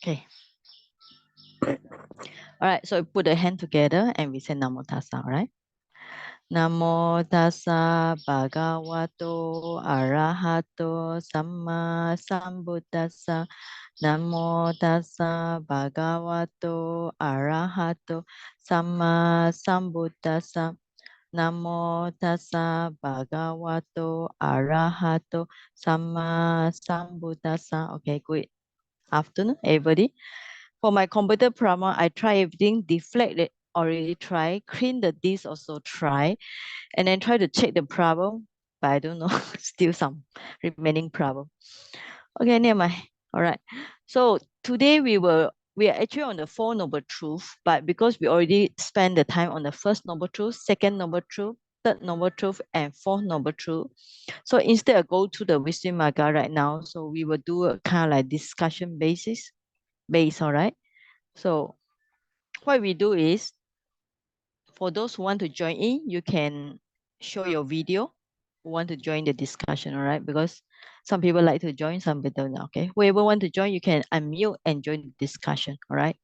Okay. All right. So put the hand together and we say Namo Tassa. All right. Namo Tassa Bhagavato Arahato Samma Sambuddhassa. Namo Tassa Bhagavato Arahato Samma Sambuddhassa. Namo Tassa Bhagavato Arahato Samma Sambuddhassa. Okay, good afternoon, everybody. For my computer problem, I try everything, deflect it, already try, clean the disk also try, and then try to check the problem, but I don't know, still some remaining problem. Okay, never mind. All right. So today we are actually on the Four Noble Truth, but because we already spent the time on the first Noble Truth, second Noble Truth, third Noble Truth, and fourth Noble Truth. So instead of go to the Visuddhimagga right now, so we will do a kind of like discussion base, all right? So what we do is, for those who want to join in, you can show your video who want to join the discussion, all right? Because some people like to join, some people don't. Okay, whoever want to join, you can unmute and join the discussion, all right?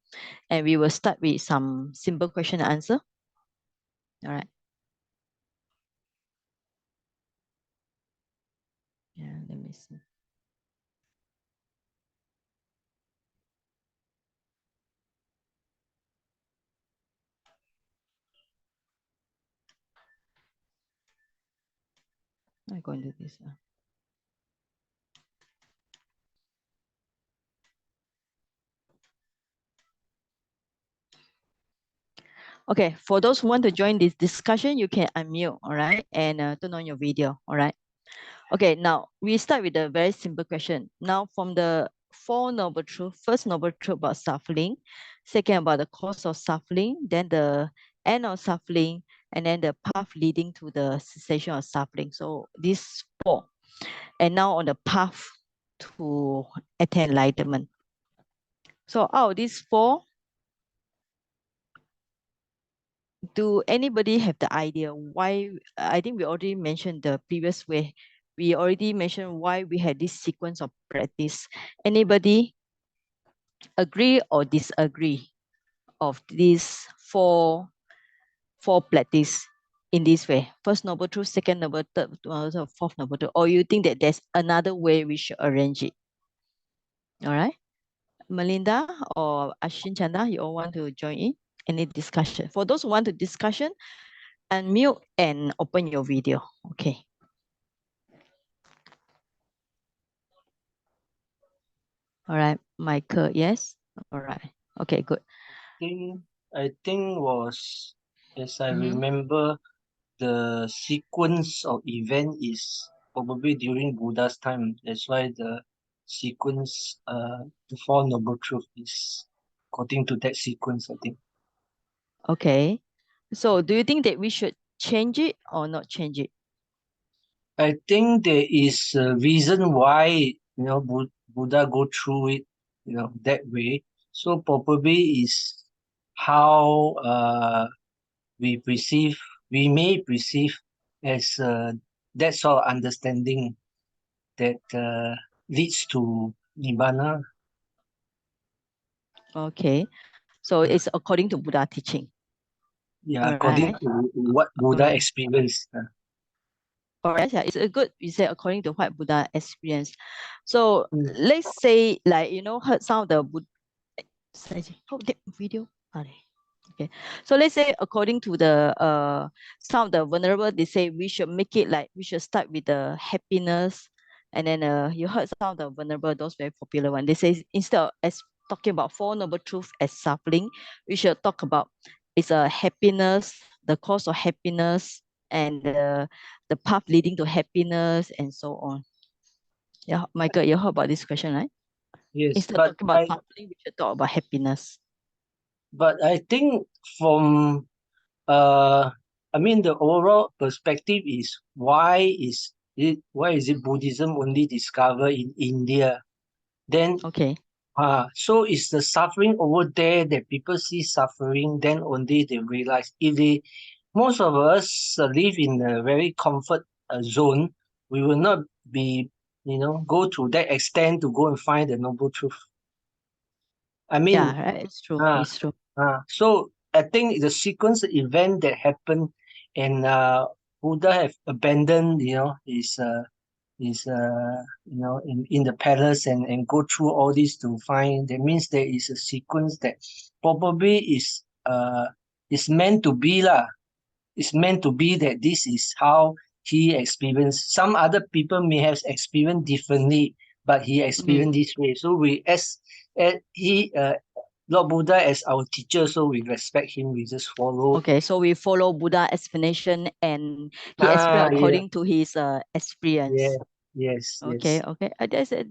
And we will start with some simple question and answer. All right. Yeah, let me see. I'm going to do this. Okay, for those who want to join this discussion, you can unmute, all right? And turn on your video, all right? Okay, now we start with a very simple question. Now from the Four Noble Truths, first Noble Truth about suffering, second about the cause of suffering, then the end of suffering, and then the path leading to the cessation of suffering. So these four, and now on the path to attain enlightenment. So out of these four, do anybody have the idea why? I think we already mentioned the previous way. We already mentioned why we had this sequence of practice. Anybody agree or disagree of these four practice in this way? First noble truth, second noble, third, fourth noble truth. Or you think that there's another way we should arrange it? All right. Melinda or Ashin Chanda, you all want to join in any discussion? For those who want to discussion, unmute and open your video. Okay. All right, Michael, yes? All right. Okay, good. I think was, as I Mm-hmm. remember, the sequence of event is probably during Buddha's time. That's why the sequence, the Four Noble Truth is according to that sequence, I think. Okay. So do you think that we should change it or not change it? I think there is a reason why, Buddha go through it, that way. So probably is how we perceive, we may perceive as that sort of understanding that leads to nibbana. Okay. So it's according to Buddha teaching. Yeah, All according right. to what All Buddha right. experienced. All right. Yeah, it's a good, you say according to what Buddha experienced. So Mm. let's say like, heard some of the oh, that video. Okay. So let's say according to the some of the vulnerable, they say we should make it like we should start with the happiness, and then you heard some of the vulnerable, those very popular one. They say instead of as talking about four noble truths as suffering, we should talk about it's a happiness, the cause of happiness, and the path leading to happiness, and so on. Yeah, Michael, you heard about this question, right? Yes, Instead of talking about suffering, we should talk about happiness. but I think from uh I mean the overall perspective is why is it Buddhism only discovered in India? Then Okay. so is the suffering over there that people see suffering, then only they realize. If they, most of us live in a very comfort zone, we will not be, go to that extent to go and find the noble truth. I mean, Yeah, right. It's true. uh, It's true. so I think the sequence event that happened, and Buddha have abandoned, in the palace, and go through all this to find. That means there is a sequence that probably is meant to be lah. It's meant to be that this is how he experienced. Some other people may have experienced differently, but he Mm. experienced this way. So we, as he, Lord Buddha as our teacher, so we respect him. We just follow. Okay, so we follow Buddha explanation and he explained Yeah, according to his yeah, experience. yes, Okay, yes, okay.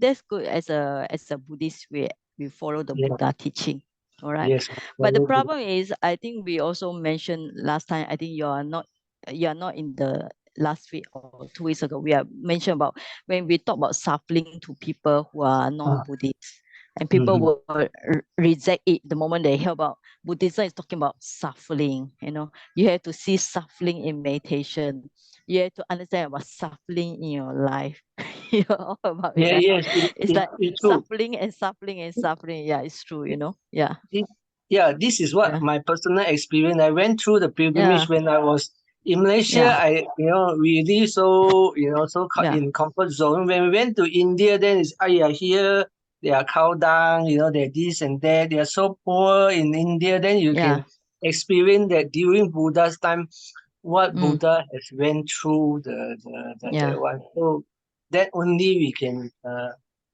That's good as a Buddhist we follow the yeah, Buddha teaching. All right. yes, But the follow Buddha. problem is I think we also mentioned last time, I think you are not in the last week or 2 weeks ago. We have mentioned about when we talk about suffering to people who are Ah, non-Buddhist. And people mhm. will reject it the moment they hear about Buddhism is talking about suffering. You have to see suffering in meditation. You have to understand about suffering in your life. All about it, Yeah, right? yes, It's like it's true. suffering and suffering and suffering. Yeah, it's true. Yeah, It, yeah, this is what yeah, my personal experience. I went through the pilgrimage yeah, when I was in Malaysia. yeah, We live so, yeah, in comfort zone. When we went to India, then it's, here they are cow dung, they're this and that. They are so poor in India. Then you yeah, can experience that during Buddha's time, what mm, Buddha has went through that yeah, one. So that only we can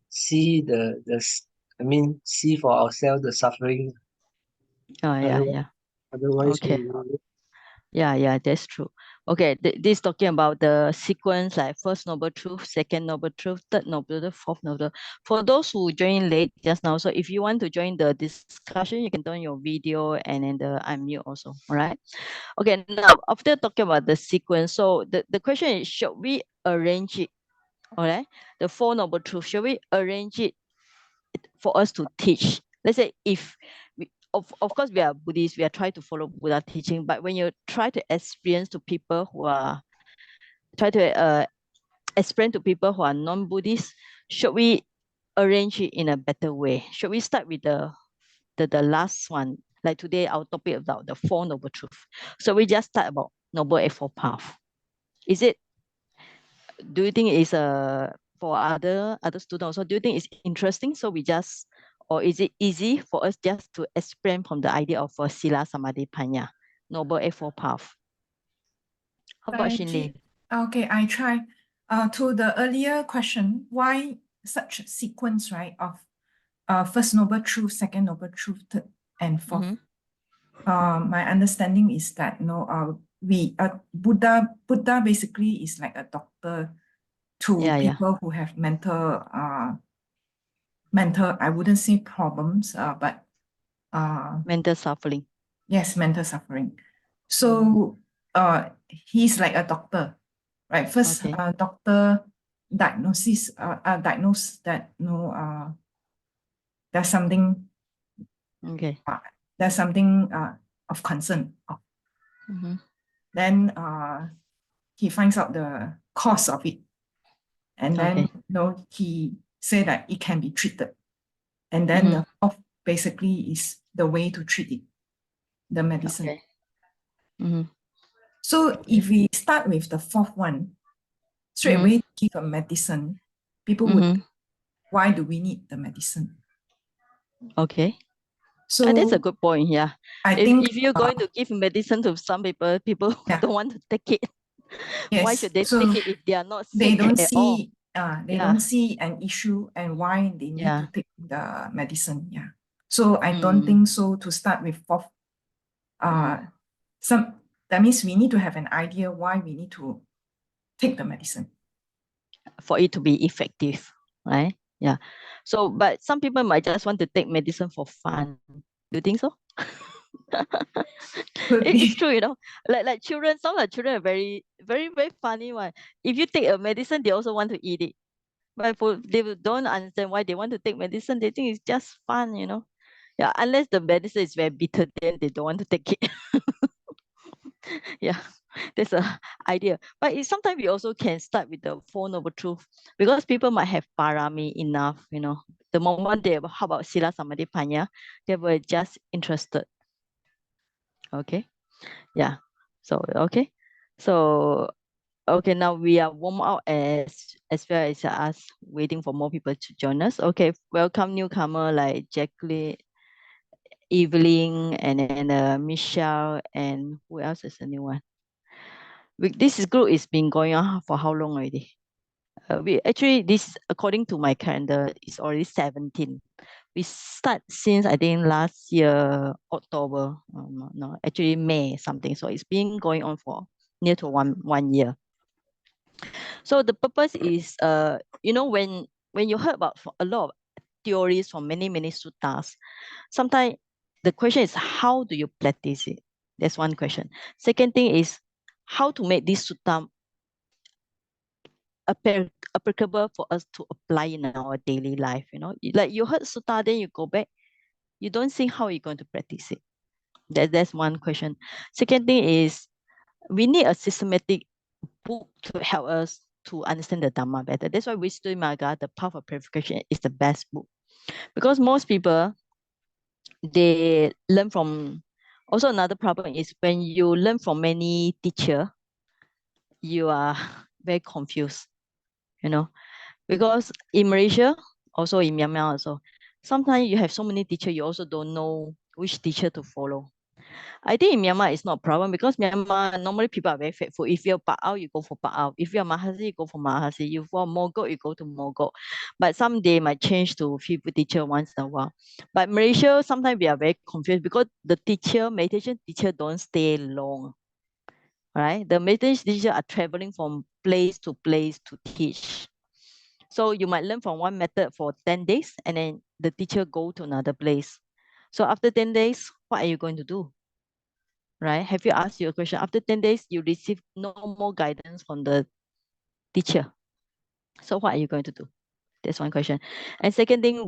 see see for ourselves the suffering. oh, yeah, Otherwise, yeah. otherwise Okay. we will. Yeah, yeah, that's true. Okay, this talking about the sequence like first noble truth, second noble truth, third noble truth, fourth noble. For those who joined late just now, so if you want to join the discussion, you can turn your video and then the unmute also. All right. Okay, now after talking about the sequence, so the question is, should we arrange it? All right, the four noble truths, should we arrange it for us to teach? Let's say if of course we are Buddhists, we are trying to follow Buddha teaching, but when you try to experience to people who are try to explain to people who are non-Buddhists, should we arrange it in a better way? Should we start with the last one? Like today, our topic about the four noble truths. So we just start about noble eightfold path. Is it? Do you think it's for other students also? Do you think it's interesting? So we just, or is it easy for us just to explain from the idea of sila samadhi panya, noble eightfold path? How about I Shinli? okay, I try. To the earlier question, why such a sequence, right, of first noble truth, second noble truth, third and fourth? Mm-hmm. My understanding is that Buddha basically is like a doctor to Yeah, yeah. people who have mental, I wouldn't say problems, but Mental suffering. yes, mental suffering. Mm-hmm. So he's like a doctor, right? First, Okay. doctor diagnose that there's something Okay. uh, there's something of concern. Mm-hmm. Then he finds out the cause of it, and then Okay. he say that it can be treated, and then Mm-hmm. the fourth basically is the way to treat it, the medicine. Okay. Mm-hmm. So if we start with the fourth one, straight Mm-hmm. away give a medicine, people would, Mm-hmm. why do we need the medicine? Okay. That's a So good point. Yeah. I If think, if you're going to give medicine to some people, people yeah, don't want to take it. Why yes. should they So take it if they are not they sick don't at all? they Yeah. don't see an issue and why they need to Yeah. take the medicine. Yeah. So I don't Mm, think so to start with fourth. mm. Some that means we need to have an idea why we need to take the medicine. For it to be effective, right? Yeah. So, but some people might just want to take medicine for fun. Do you think so? Could It's be. true, like children. Some of the children are very, very, very funny one. If you take a medicine, they also want to eat it. But don't understand why they want to take medicine. They think it's just fun. Yeah, unless the medicine is very bitter, then they don't want to take it. Yeah. That's a idea. But sometimes we also can start with the Four Noble Truth because people might have parami enough, The moment they how about Sila Samadhi Panya, they were just interested. Okay. Yeah. So okay. So okay, now we are warm out as well as us waiting for more people to join us. Okay, welcome newcomer like Jacqueline, Evelyn, and then Michelle, and who else is the new one? This group is been going on for how long already? We actually this according to my calendar is already 17. We start since I think last year October. No, actually May something. So it's been going on for near to one year. So the purpose is when you heard about a lot of theories from many suttas, sometimes the question is how do you practice it? That's one question. Second thing is how to make this sutta applicable for us to apply in our daily life. Like you heard sutta, then you go back, you don't think how you're going to practice it. That's one question. Second thing is we need a systematic book to help us to understand the Dhamma better. That's why Visuddhimagga, the Path of Purification, is the best book. Because most people, they learn from, also another problem is when you learn from many teacher, you are very confused, because in Malaysia, also in Myanmar also, sometimes you have so many teachers, you also don't know which teacher to follow. I think in Myanmar it's not a problem because Myanmar normally people are very faithful. If you're Pa'ao, you go for Pa'ao. If you're Mahasi, you go for Mahasi. If you're Mogok, you go to Mogok. But some they might change to people teacher once in a while. But Malaysia, sometimes we are very confused because the meditation teacher don't stay long. Right? The meditation teacher are traveling from place to place to teach. So you might learn from one method for 10 days and then the teacher go to another place. So after 10 days, what are you going to do? Right? Have you asked your question? After 10 days, you receive no more guidance from the teacher. So what are you going to do? That's one question. And second thing,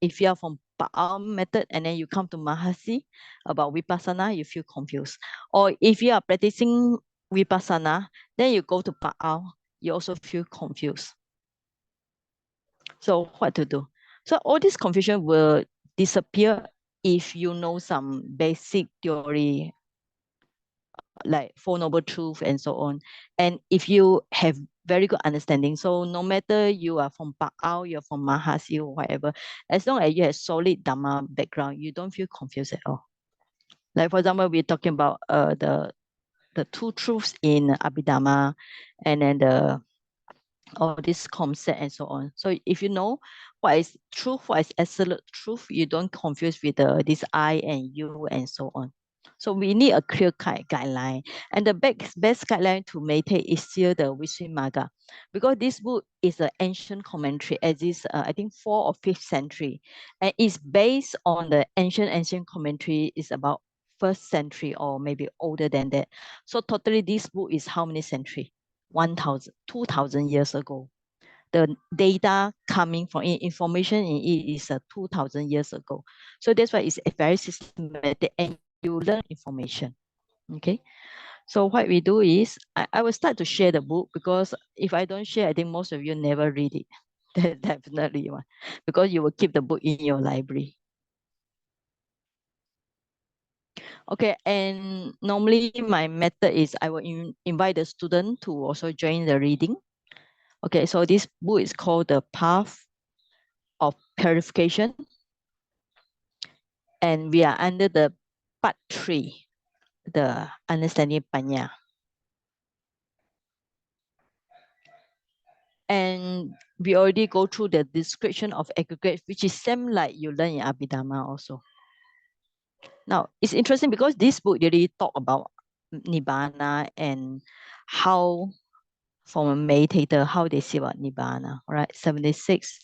if you are from Pa'al method and then you come to Mahasi about Vipassana, you feel confused. Or if you are practicing Vipassana, then you go to Pa'al, you also feel confused. So what to do? So all this confusion will disappear if you know some basic theory like Four Noble Truth and so on. And if you have very good understanding, so no matter you are from Pa'al, you're from Mahasi or whatever, as long as you have solid Dhamma background, you don't feel confused at all. Like for example, we're talking about the two truths in Abhidhamma and then all this concept and so on. So if you know what is truth, what is absolute truth, you don't confuse with this I and you and so on. So we need a clear-cut guideline. And the best guideline to meditate is still the Visuddhimagga. Because this book is an ancient commentary, as is, I think, 4th or 5th century. And it's based on the ancient commentary is about 1st century or maybe older than that. So totally this book is how many century? 1,000, 2,000 years ago. The data coming from information in it is 2,000 years ago. So that's why it's very systematic and you learn information. Okay. So what we do is I will start to share the book because if I don't share, I think most of you never read it. Definitely one, because you will keep the book in your library. Okay, and normally my method is I will invite the student to also join the reading. Okay, so this book is called The Path of Purification. And we are under the part 3, the understanding Panya. And we already go through the description of aggregate, which is same like you learn in Abhidhamma also. Now, it's interesting because this book really talk about Nibbana and how, from a meditator, how they see about Nibbana. All right, 76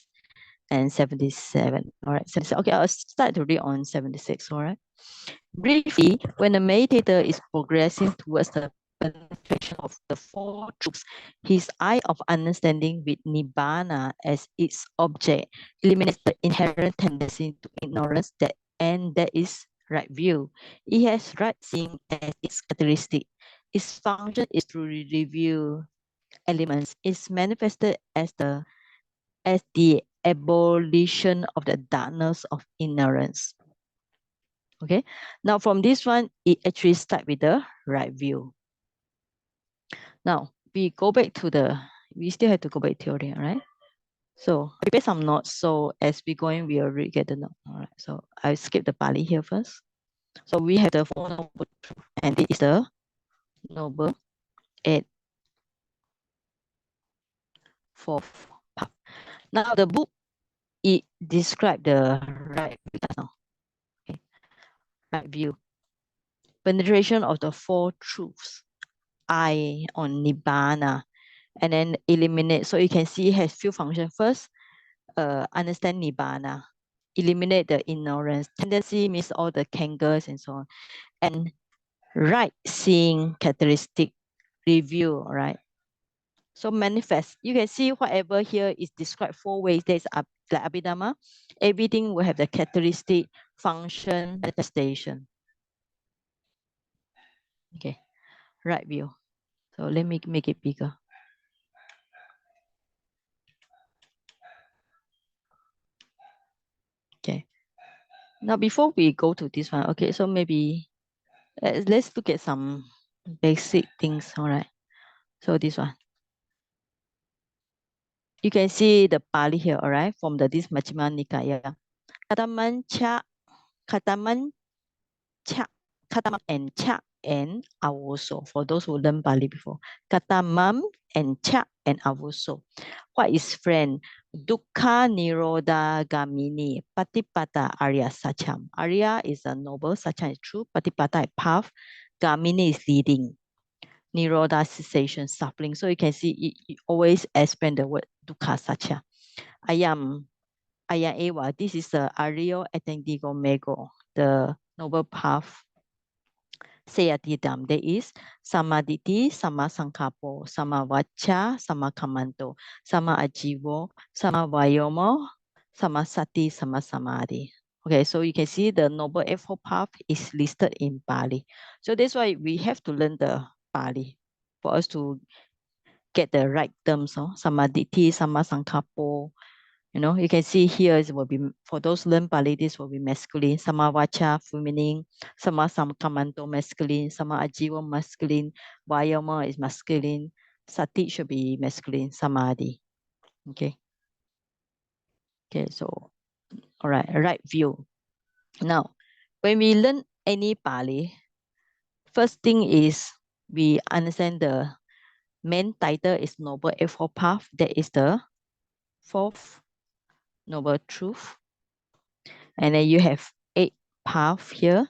and 77. All right, 76. Okay, I'll start to read on 76. All right. Briefly, when a meditator is progressing towards the penetration of the 4 truths, his eye of understanding with Nibbana as its object eliminates the inherent tendency to ignorance and that is right view. It has right seeing as its characteristic. its function is to review elements. It's manifested as the abolition of the darkness of ignorance. Okay, now from this one, it actually starts with the right view. Now we go back to we still have to go back theory, right? So I prepare some notes. So as we go in, we already get the note. All right. So I skip the Pali here first. So we have the Four Noble Truths, and this is the Noble Fourth Path. Now the book, it describes the right view now. Okay. Right view. Penetration of the Four Truths. I on Nibbana, and then eliminate. So you can see it has few functions. First, understand Nibbana, eliminate the ignorance. Tendency means all the kangers and so on. And right seeing characteristic review, right? So manifest. You can see whatever here is described four ways. There's like Abhidhamma. Everything will have the characteristic, function, manifestation. Okay, right view. So let me make it bigger. Okay. Now before we go to this one, okay, so maybe let's look at some basic things. All right. So this one. You can see the Pali here, all right, from this Majjhima Nikaya. Kataman cha, kataman cha, katamam and cha and avuso. For those who learn Pali before, katamam and cha and avuso. What is friend? Dukkha nirodha gamini patipata arya sacham. Arya is a noble, sacham is true, patipata is path, gamini is leading. Nirodha cessation, suffering. So you can see it always explain the word dukkha sacha. Ayam Ewa, this is the Aryo Atendigo Mego, the noble path. Sayatidam, there is Samaditi, Sama Sankapo, Sama Vacha, Sama Kamanto, Sama Ajivo, Sama Vayomo, Sama Sati, Sama Samadhi. Okay, so you can see the Noble Eightfold Path is listed in Pali. So that's why we have to learn the Pali for us to get the right terms. Samaditi, Sama Sankapo, you can see here it will be, for those learn Pali, this will be masculine, Samavacha feminine, Sama Samkamanto masculine, Sama Ajiva masculine, Vayama is masculine, Sati should be masculine, Samadhi. Okay. Okay, so all right view. Now, when we learn any Pali, first thing is we understand the main title is Noble Eightfold Path. That is the fourth Noble Truth. And then you have 8 paths here.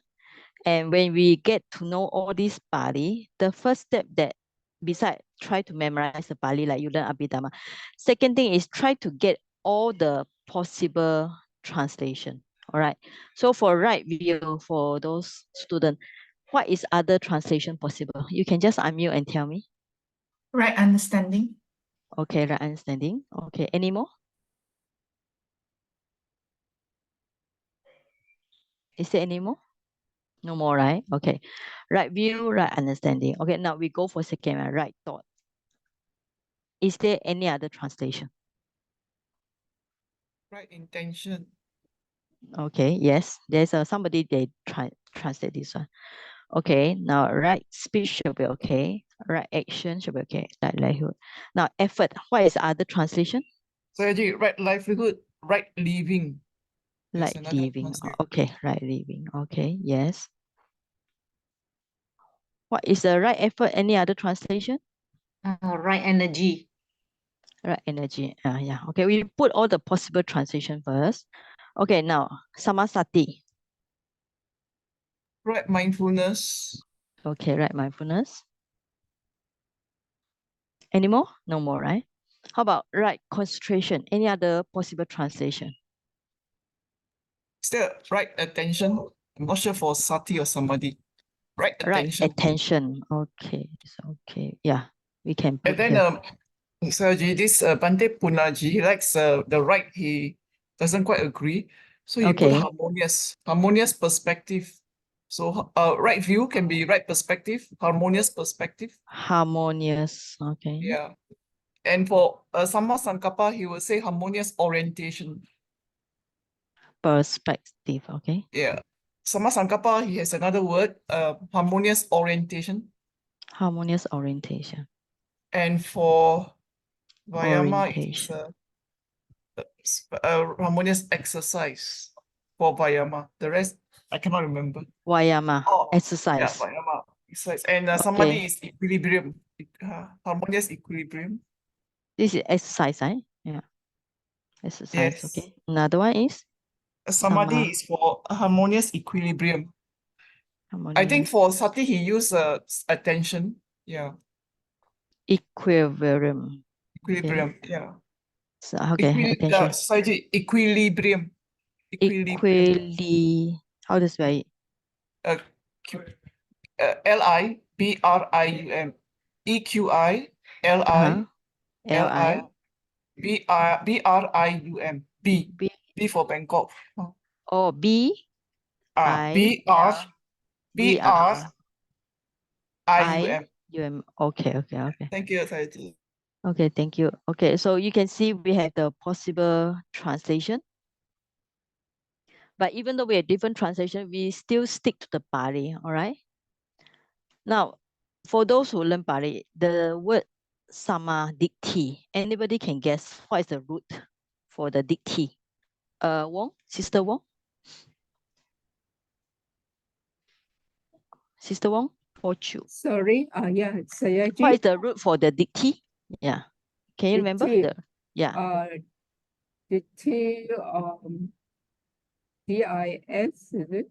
And when we get to know all these Pali, the first step that besides try to memorize the Pali like you learn Abhidhamma, second thing is try to get all the possible translation. All right. So for right view, for those students, what is other translation possible? You can just unmute and tell me. Right understanding. Okay, right understanding. Okay, any more? Is there any more? No more, right? Okay. Right view, right understanding. Okay, now we go for second one, right thought. Is there any other translation? Right intention. Okay, yes. There's somebody they translate this one. Okay, now right speech should be okay. Right action should be okay. Right livelihood. Now effort. What is other translation? So actually, right livelihood, right living. There's Right another living. translation. Okay, right living. Okay, yes. What is the right effort? Any other translation? Right energy. Right energy. Yeah. Okay, we put all the possible translation first. Okay, now samasati. Right mindfulness. Okay, right mindfulness. Any more? No more, right? How about right concentration? Any other possible translation? Is there right attention? I'm not sure for sati or samadhi. Right Right attention. attention. Okay, so okay, yeah, we can put And then here. Saji, this Bante Punaji, he likes the right, he doesn't quite agree. So he put Okay. harmonious perspective. So right view can be right perspective, harmonious perspective. Harmonious. Okay. Yeah. And for Samma Sankappa, he will say harmonious orientation. Perspective. Okay. Yeah. Samma Sankappa, he has another word, harmonious orientation. Harmonious orientation. And for Vayama, it is Orientation. harmonious exercise for Vayama. The rest, I cannot remember. Vayama. Oh, yeah, Exercise. Vayama exercise. And Okay. Samadhi is equilibrium, harmonious equilibrium. This is exercise, right? Yeah. Exercise. Yes. Okay. Another one is Samadhi Sama. is for harmonious equilibrium. I think Harmonious for Sati, he used attention. Yeah, equilibrium. equilibrium. Yeah. So, okay. Attention. Society, equilibrium. How to spell it? Uh, Librium. EQI Uh-huh. Librium. B. B. B for Bangkok. Oh, B. I. B. R. BRIUM. U. M. Okay. Okay. Okay. Thank you, Sayati. Okay. Thank you. Okay. So you can see we have the possible translation. But even though we have different translation, we still stick to the Pali. All right. Now, for those who learn Pali, the word sama dikti, anybody can guess what is the root for the dikti? Wong, Sister Wong? Sister Wong or Chu? Sorry, yeah, saya What is Ji. the root for the dikti? Yeah. Can you remember Dikti. the? Yeah. Dikti, DIS, is it?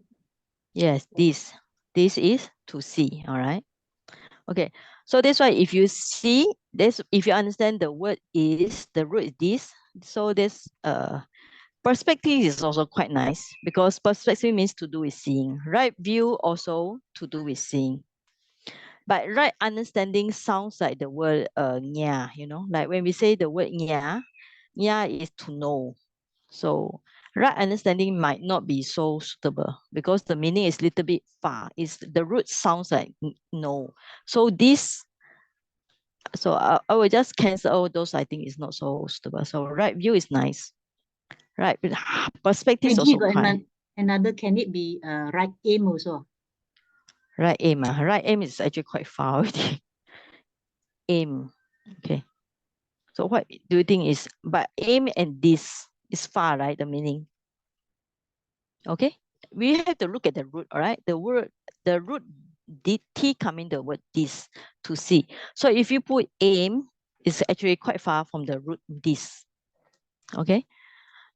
Yes, this. This is to see. All right. Okay. So that's why if you see this, if you understand the word is, the root is this. So this perspective is also quite nice because perspective means to do with seeing. Right view also to do with seeing. But right understanding sounds like the word nya, like when we say the word nya is to know. So right understanding might not be so suitable because the meaning is little bit far. Is the root sounds like no. So this, so I will just cancel all those. I think is not so suitable. So right view is nice. Right, but perspective is Actually, also got quite. another, can it be right aim also? Right aim. Right aim is actually quite far already. Aim. Okay. So what do you think is, but aim and this is far, right? The meaning. Okay. We have to look at the root, all right? The root DT coming the word this to see. So if you put aim, it's actually quite far from the root this. Okay.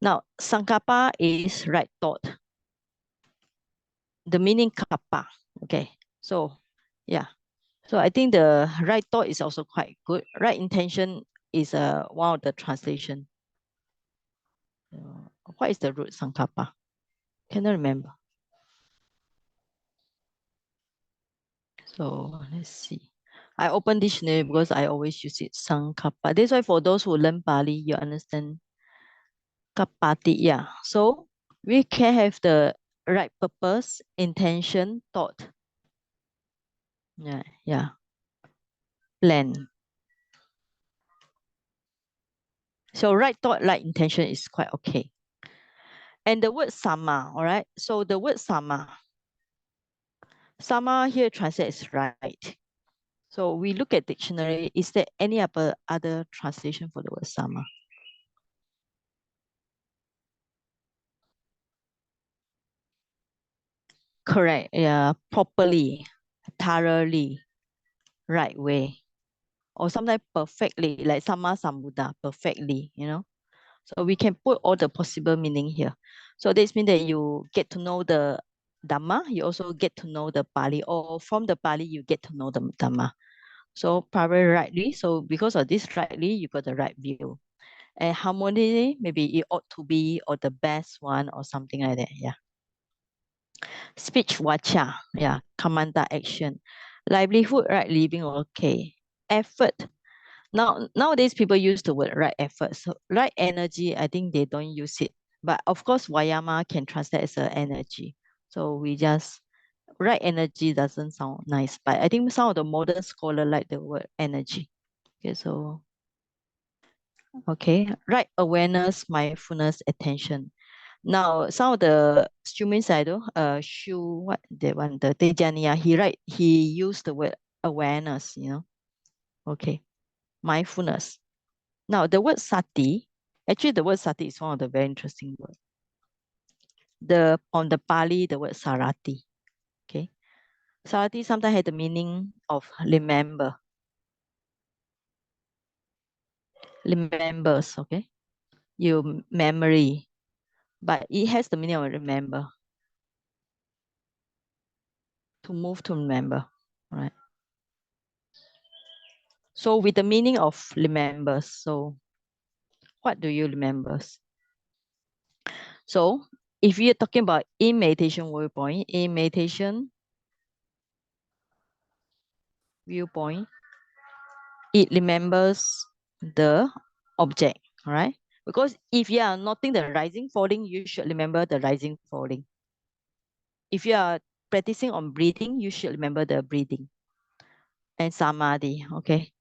Now, Sankappa is right thought. The meaning kappa. Okay. So yeah. So I think the right thought is also quite good. Right intention is one of the translation. What is the root Sankappa? Cannot remember. So let's see. I open dictionary because I always use it Sankappa. That's why for those who learn Pali, you understand Kapati. Yeah. So we can have the right purpose, intention, thought. Yeah. Yeah. Plan. So right thought, right intention is quite okay. And the word sama, all right? So the word sama here translates right. So we look at dictionary. Is there any other translation for the word sama? Correct. Yeah. Properly, thoroughly, right way. Or sometimes perfectly, like sama sambuddha, perfectly, So we can put all the possible meaning here. So this means that you get to know the Dhamma, you also get to know the Pali, or from the Pali, you get to know the Dhamma. So probably rightly. So because of this rightly, you got the right view. And harmony, maybe it ought to be, or the best one, or something like that. Yeah. Speech, vacha, yeah. Kamanta, action. Livelihood, right? Living, okay. Effort. Nowadays, people use the word right effort. So right energy, I think they don't use it. But of course, Vayama can translate as an energy. So we just right energy doesn't sound nice, but I think some of the modern scholar like the word energy. Okay, so okay, right awareness, mindfulness, attention. Now some of the students I do Shu what the one the Tejaniya, he used the word awareness, Okay, mindfulness. Now the word sati, actually the word sati is one of the very interesting words. On the Pali, the word sarati. Okay. Sarati sometimes has the meaning of remembers, okay? Memory, but it has the meaning of remember. To move to remember, right? So with the meaning of remembers, so what do you remember? So if you're talking about in meditation viewpoint, it remembers the object, right? Because if you are noting the rising falling, you should remember the rising falling. If you are practicing on breathing, you should remember the breathing. And samadhi, okay?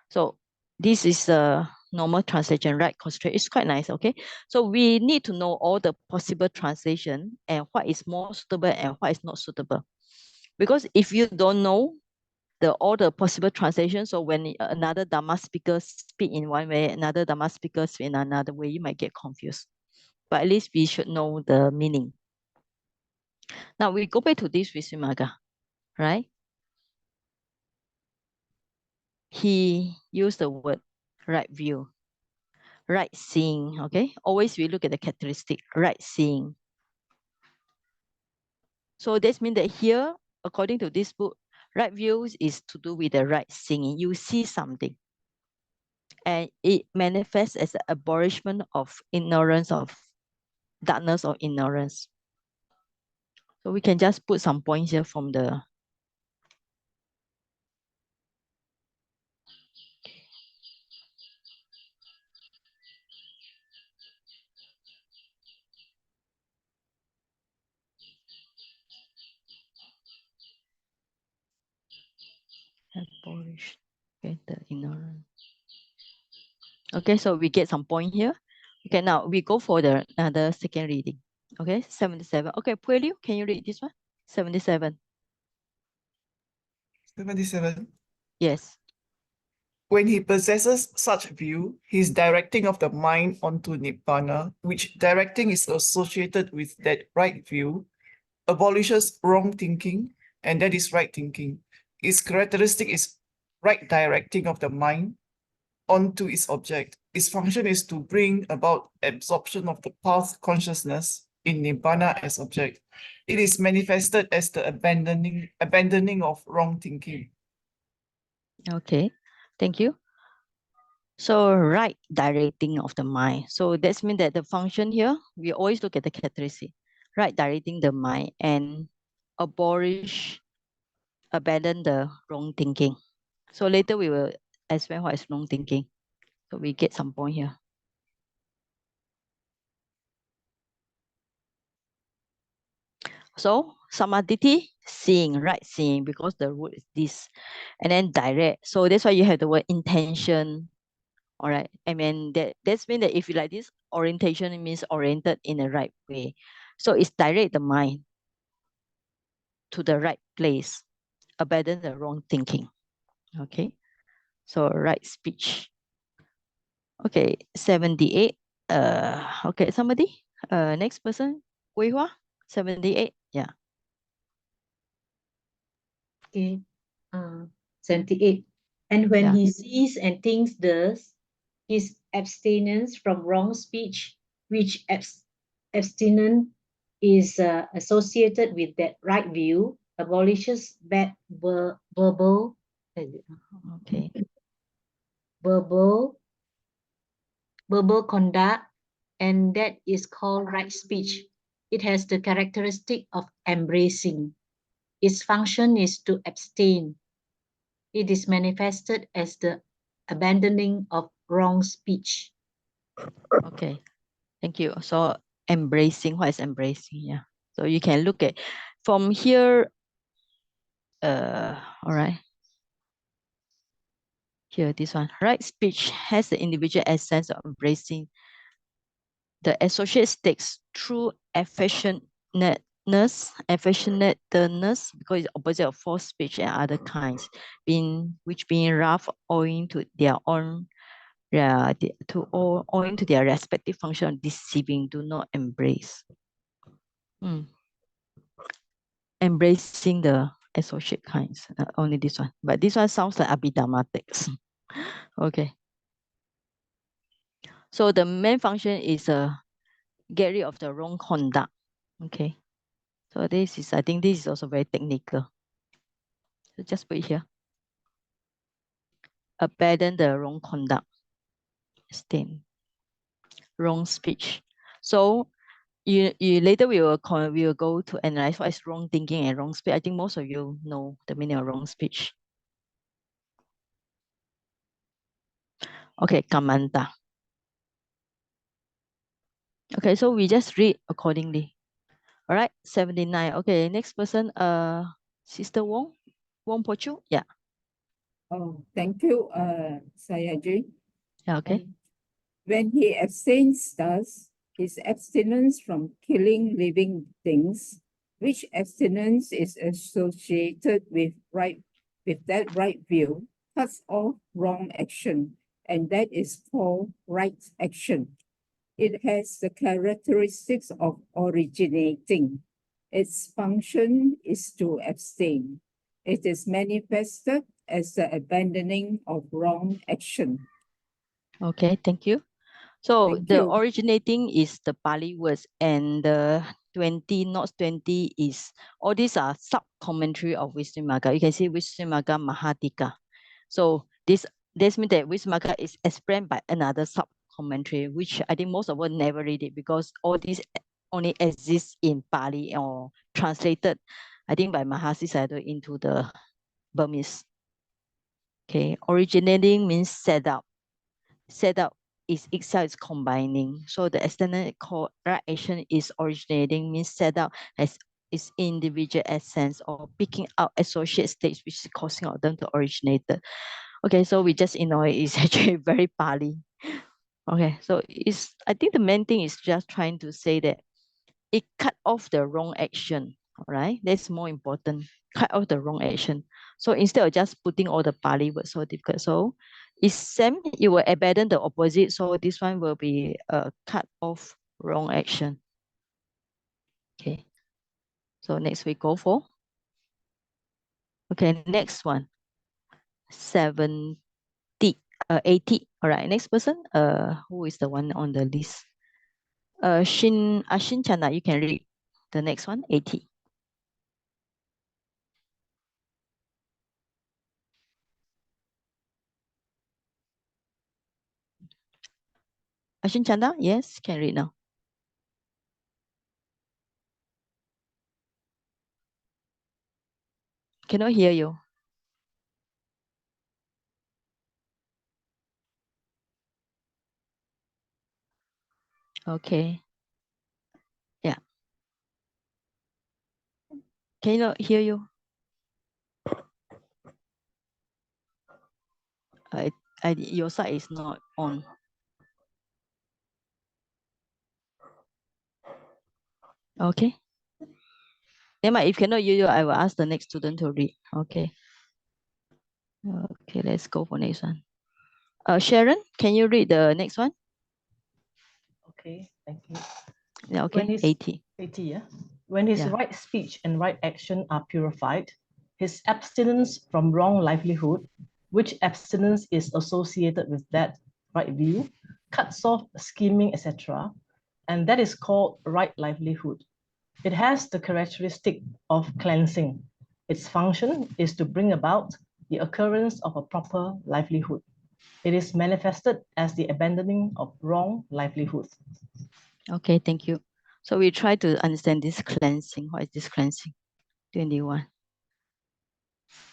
So this is a normal translation, right? Constraint. It's quite nice, okay? So we need to know all the possible translation and what is more suitable and what is not suitable. Because if you don't know all the possible translations, so when another Dhamma speaker speak in one way, another Dhamma speaker speak in another way, you might get confused. But at least we should know the meaning. Now we go back to this Visuddhimagga, right? He used the word right view, right seeing, okay? Always we look at the characteristic, right seeing. So this means that here, according to this book, right view is to do with the right seeing. You see something. And it manifests as an abolishment of ignorance, of darkness or ignorance. So we can just put some points here from the abolish, okay, the ignorance. Okay, so we get some point here. Okay, now we go for the another second reading. Okay, 77. Okay, Pueliu, can you read this one? 77. 77. Yes. When he possesses such view, his directing of the mind onto Nibbana, which directing is associated with that right view, abolishes wrong thinking, and that is right thinking. Its characteristic is right directing of the mind onto its object. Its function is to bring about absorption of the path consciousness in Nibbana as object. It is manifested as the abandoning of wrong thinking. Okay, thank you. So right directing of the mind. So that's mean that the function here, we always look at the characteristic. Right directing the mind and abandon the wrong thinking. So later we will explain what is wrong thinking. So we get some point here. So samadhi, seeing, right seeing, because the root is this. And then direct. So that's why you have the word intention. All right. I mean that's mean that if you like this orientation, it means oriented in the right way. So it's direct the mind to the right place, abandon the wrong thinking. Okay. So right speech. Okay, 78. Okay, somebody. Next person. Wei Hua, 78. Yeah. Okay. 78. And when Yeah. he sees and thinks thus, his abstinence from wrong speech, which abstinence is associated with that right view, abolishes bad verbal, Okay. verbal, verbal conduct, and that is called right speech. It has the characteristic of embracing. Its function is to abstain. It is manifested as the abandoning of wrong speech. Okay. Thank you. So embracing, what is embracing? Yeah. So you can look at from here, all right. Here, this one. Right speech has the individual essence of embracing the associate states through affectionateness, because it's opposite of false speech and other kinds, being rough owing to their own owing to their respective function of deceiving, do not embrace. Embracing the associate kinds, only this one. But this one sounds like Abhidhamma text. Okay. So the main function is get rid of the wrong conduct. Okay. So this is, I think this is also very technical. So just put it here. Abandon the wrong conduct. Stain. Wrong speech. So you later we will go to analyze what is wrong thinking and wrong speech. I think most of you know the meaning of wrong speech. Okay, kamanta. Okay, so we just read accordingly. All right, 79. Okay, next person, Sister Wong Pochu. Yeah. Oh, thank you, Sayaji. Yeah, okay. When he abstains thus, his abstinence from killing living things, which abstinence is associated with that right view, cuts off wrong action, and that is called right action. It has the characteristics of originating. Its function is to abstain. It is manifested as the abandoning of wrong action. Okay, thank you. So Thank the you. originating is the Pali words, and the 20, not 20 is, all these are sub-commentary of Visuddhimagga. You can see Visuddhimagga Mahatika. So this means that Visuddhimagga is explained by another sub-commentary, which I think most of us never read it because all these only exist in Pali or translated, I think by Mahasi Sayadaw into the Burmese. Okay, originating means set up. Set up is itself is combining. So the extended right action is originating means set up as its individual essence or picking out associate states which is causing of them to originate. Okay, so we just it's actually very Pali. Okay, so I think the main thing is just trying to say that it cut off the wrong action. All right, that's more important. Cut off the wrong action. So instead of just putting all the Pali words so difficult, so it's same, you will abandon the opposite. So this one will be a cut off wrong action. Okay. So next we go for. Okay, next one. 70, 80. All right, next person. Who is the one on the list? Shin Chana, you can read the next one, 80. Ashin Chanda, yes, can read now. Cannot hear you. Okay. Yeah. Cannot hear you. Your side is not on. Okay. Never mind, if cannot hear you, I will ask the next student to read. Okay. Okay, let's go for next one. Sharon, can you read the next one? Okay, thank you. Yeah, When okay, his 80. 80, yeah. When his Yeah. right speech and right action are purified, his abstinence from wrong livelihood, which abstinence is associated with that right view, cuts off scheming, etc., and that is called right livelihood. It has the characteristic of cleansing. Its function is to bring about the occurrence of a proper livelihood. It is manifested as the abandoning of wrong livelihood. Okay, thank you. So we try to understand this cleansing. What is this cleansing? 21.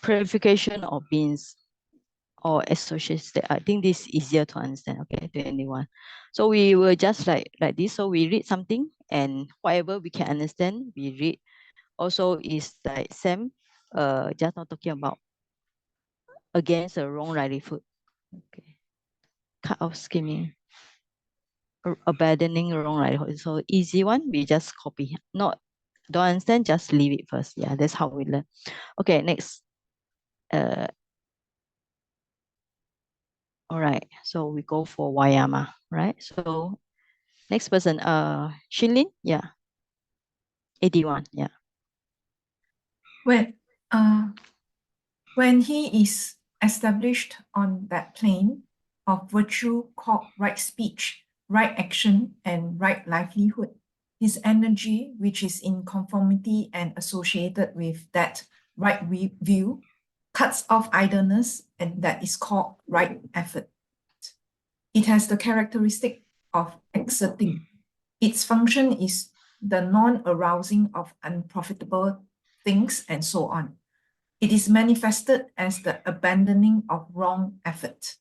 Purification of beings or associates. I think this is easier to understand. Okay, 21. So we will just like this. So we read something and whatever we can understand, we read. Also is like same. just not talking about against a wrong livelihood. Okay. Cut off scheming, abandoning wrong livelihood. So easy one, we just copy. Not don't understand, just leave it first. Yeah, that's how we learn. Okay, next. All right, so we go for Wayama, right? So next person, Shinlin, yeah. 81, yeah. When he is established on that plane of virtue called right speech, right action, and right livelihood, his energy, which is in conformity and associated with that right view, cuts off idleness, and that is called right effort. It has the characteristic of exerting. Its function is the non-arousing of unprofitable things and so on. It is manifested as the abandoning of wrong effort.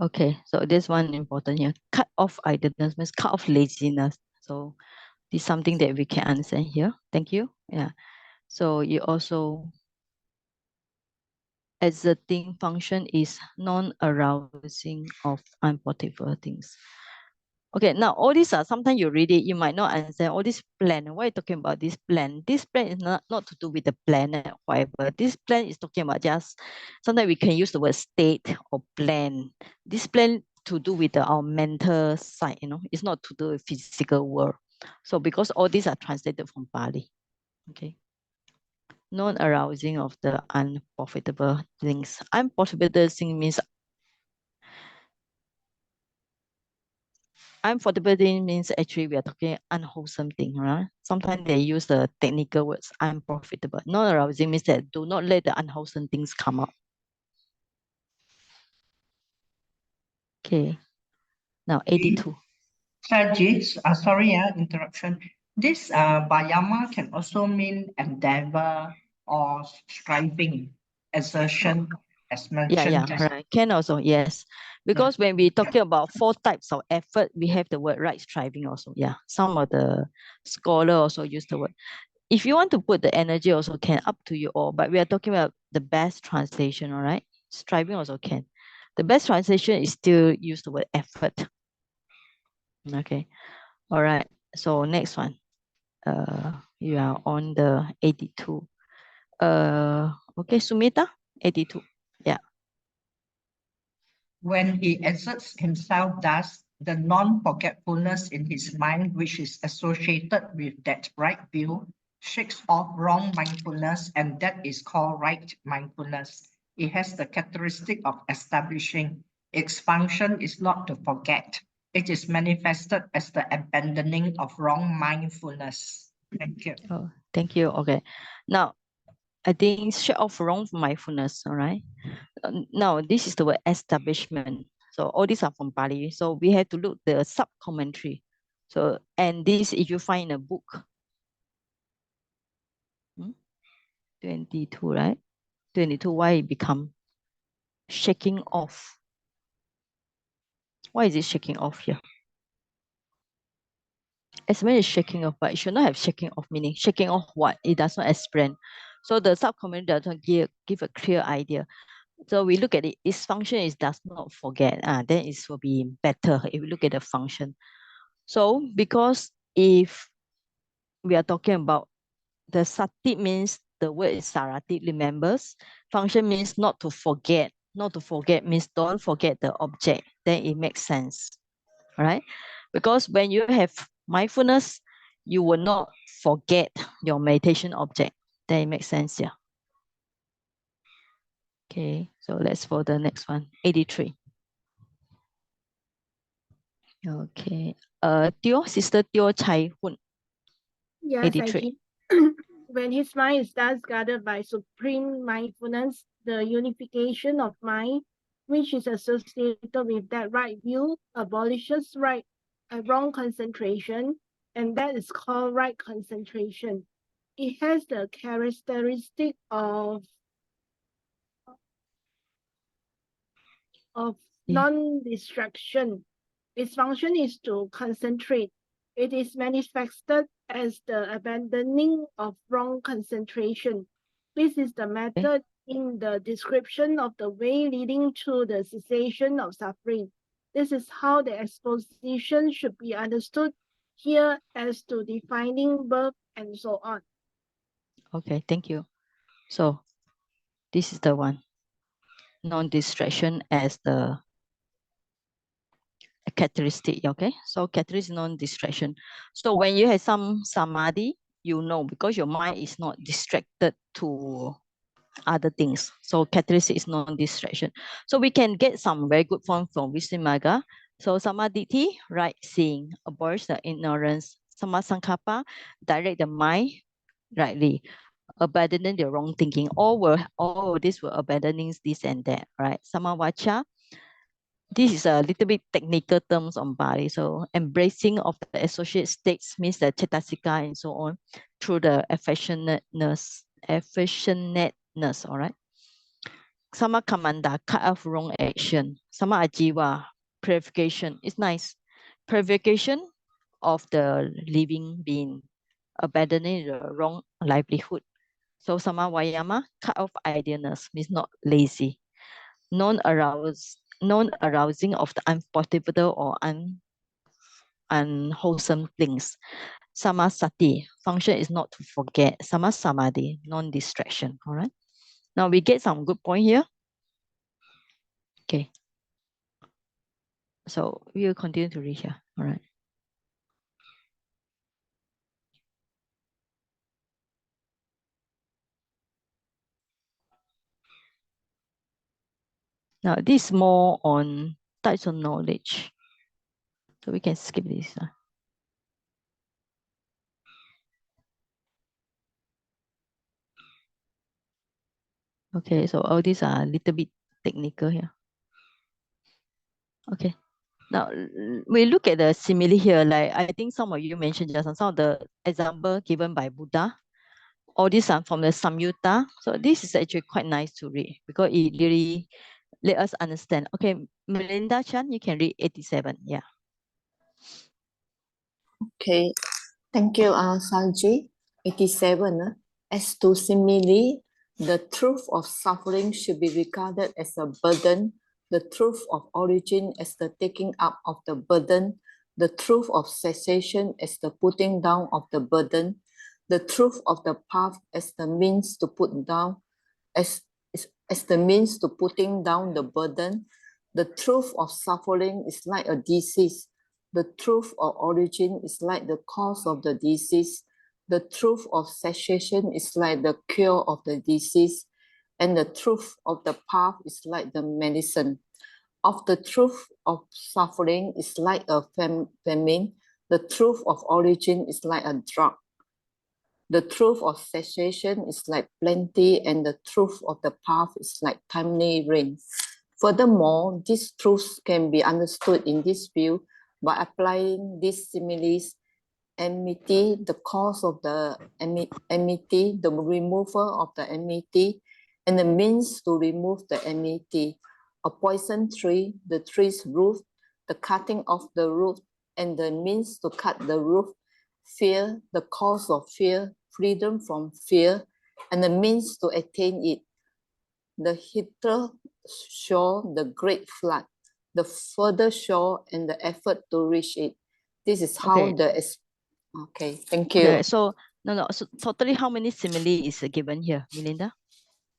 Okay, so this one important here. Cut off idleness means cut off laziness. So this is something that we can understand here. Thank you. Yeah. So you also exerting function is non-arousing of unprofitable things. Okay, now all these are sometimes you read it, you might not understand all this plan. Why are you talking about this plan? This plan is not to do with the planet, whatever. This plan is talking about just sometimes we can use the word state or plan. This plan to do with our mental side, it's not to do with physical world. So because all these are translated from Pali. Okay. Non-arousing of the unprofitable things. Unprofitable thing means unprofitable thing means actually we are talking unwholesome thing, right? Sometimes they use the technical words unprofitable. Non-arousing means that do not let the unwholesome things come out. Okay. Now 82. Sorry, interruption. This Bayama can also mean endeavor or striving, exertion, as mentioned just Right. Can also, yes. Because when we talking about 4 types of effort, we have the word right striving also. Yeah. Some of the scholar also use the word. If you want to put the energy also can, up to you all, but we are talking about the best translation, all right? Striving also can. The best translation is still use the word effort. Okay. All right. So next one. You are on the 82. Okay, Sumita, 82. Yeah. when he exerts himself thus, the non-forgetfulness in his mind, which is associated with that right view, shakes off wrong mindfulness, and that is called right mindfulness. It has the characteristic of establishing. Its function is not to forget. It is manifested as the abandoning of wrong mindfulness. Thank you. Oh, thank you. Okay. Now, I think shut off wrong mindfulness, all right? Now, this is the word establishment. So all these are from Pali. So we have to look the sub-commentary. So, and this, if you find a book, 22, right? 22, why it become shaking off? Why is it shaking off here? As well as shaking off, but it should not have shaking off meaning. Shaking off what? It does not explain. So the sub-commentary does not give a clear idea. So we look at it, its function is does not forget. Then it will be better if we look at the function. So because if we are talking about the sati means the word is sarati, remembers. Function means not to forget. Not to forget means don't forget the object. Then it makes sense, right? Because when you have mindfulness, you will not forget your meditation object. Then it makes sense, yeah. Okay, so let's for the next one, 83. Okay. Teo, sister Teo Chai Hun. Yes, 83. When his mind is thus guarded by supreme mindfulness, the unification of mind, which is associated with that right view, abolishes wrong concentration, and that is called right concentration. It has the characteristic of non-distraction. Its function is to concentrate. It is manifested as the abandoning of wrong concentration. This is the method in the description of the way leading to the cessation of suffering. This is how the exposition should be understood here as to defining birth and so on. Okay, thank you. So this is the one. Non-distraction as the characteristic. Okay, so characteristic non-distraction. So when you have some samadhi, you know, because your mind is not distracted to other things. So characteristic is non-distraction. So we can get some very good form from Visuddhimagga. So samadhi, right seeing, abolish the ignorance. Samasankappa, direct the mind rightly, abandoning the wrong thinking. All this will abandoning this and that, right? Samavacha, this is a little bit technical terms on Bali. So embracing of the associate states means the cetasika and so on through the affectionateness, all right? Sama kamanda, cut off wrong action. Sama ajiva, purification. It's nice. Purification of the living being, abandoning the wrong livelihood. So sama vayama, cut off idleness, means not lazy. Non-arousing of the unprofitable or unwholesome things. Sama sati, function is not to forget. Sama samadhi, non-distraction. All right. Now we get some good point here. Okay. So we will continue to read here. All right. Now this is more on types of knowledge. So we can skip this. Okay, so all these are a little bit technical here. Okay. Now we look at the simile here. Like I think some of you mentioned just some of the example given by Buddha. All these are from the Samyutta. So this is actually quite nice to read because it really let us understand. Okay, Melinda Chan, you can read 87. Yeah. Okay, thank you, Sanji. 87. As to simile, the truth of suffering should be regarded as a burden, the truth of origin as the taking up of the burden, the truth of cessation as the putting down of the burden, the truth of the path as the means to put down, as the means to putting down the burden. The truth of suffering is like a disease. The truth of origin is like the cause of the disease. The truth of cessation is like the cure of the disease. And the truth of the path is like the medicine. Of the truth of suffering is like a famine. The truth of origin is like a drug. The truth of cessation is like plenty, and the truth of the path is like timely rain. Furthermore, these truths can be understood in this view by applying these similes: enmity, the cause of the enmity, the removal of the enmity, and the means to remove the enmity. A poison tree, the tree's root, the cutting of the root, and the means to cut the root. Fear, the cause of fear, freedom from fear, and the means to attain it. The hither shore, the great flood, the further shore, and the effort to reach it. This is how okay, thank you. Okay, so no, so totally how many simile is given here, Melinda?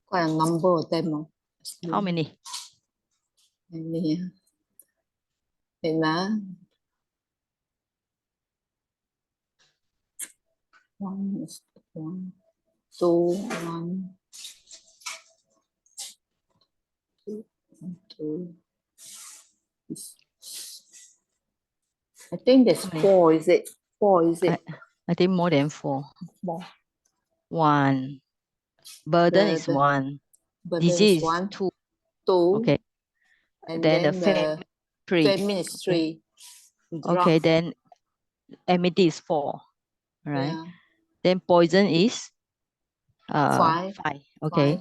Quite a number of them. How many? Many. One, two, two. I think there's four, is it? Four, is it? I think more than four. Four. One. Burden is one. Disease is one. two. Two. Okay. And then then the famine is three. Okay, then enmity is four. Right. Yeah. Then poison is five. Okay.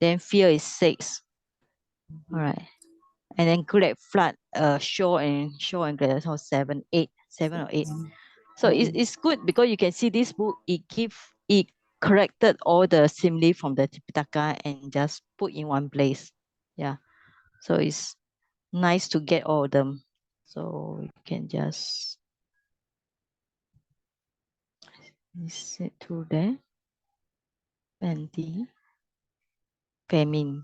Then fear is six. All right. And then great flood, shore and great, so 7 or 8. So it's good because you can see this book, it corrected all the simile from the Tipitaka and just put in one place. Yeah. So it's nice to get all of them. So you can just sit through there. Panty. Famine.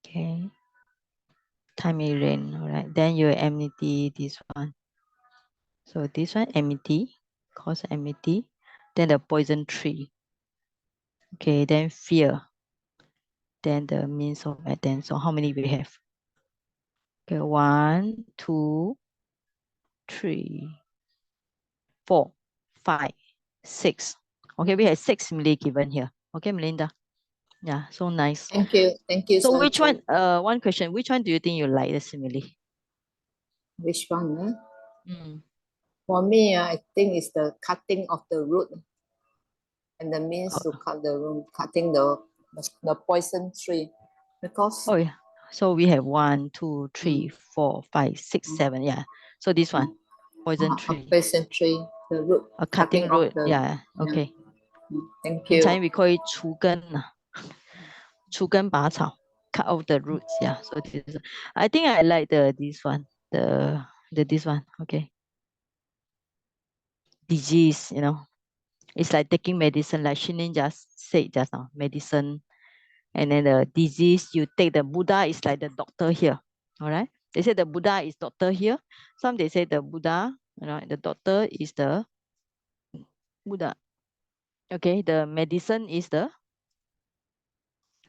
Okay. Timely rain. All right. Then your enmity, this one. So this one, enmity. Cause enmity. Then the poison tree. Okay. Then fear. Then the means of attend. So how many we have? Okay. 1, 2, 3, 4, 5, 6. Okay. We have 6 simile given here. Okay, Melinda. Yeah. So nice. Thank you. Thank you, So which Sanjay. one? One question. Which one do you think you like the simile? Which one? Mm. For me, I think it's the cutting of the root and the means Oh. to cut the root, cutting the poison tree. Because Oh yeah. So we have 1, 2, 3, 4, 5, 6, 7. Yeah. So this one, poison a tree, poison tree, the root, a cutting off root. the. Yeah. Okay. Thank In you. Chinese we call it 除根啊，除根拔草, cut off the roots. Yeah. So this, I think I like this one, the this one. Okay. Disease, it's like taking medicine, like Shinin just said just now, medicine. And then the disease, you take the Buddha is like the doctor here. All right. They say the Buddha is doctor here. Some they say the Buddha, the doctor is the Buddha. Okay. The medicine is the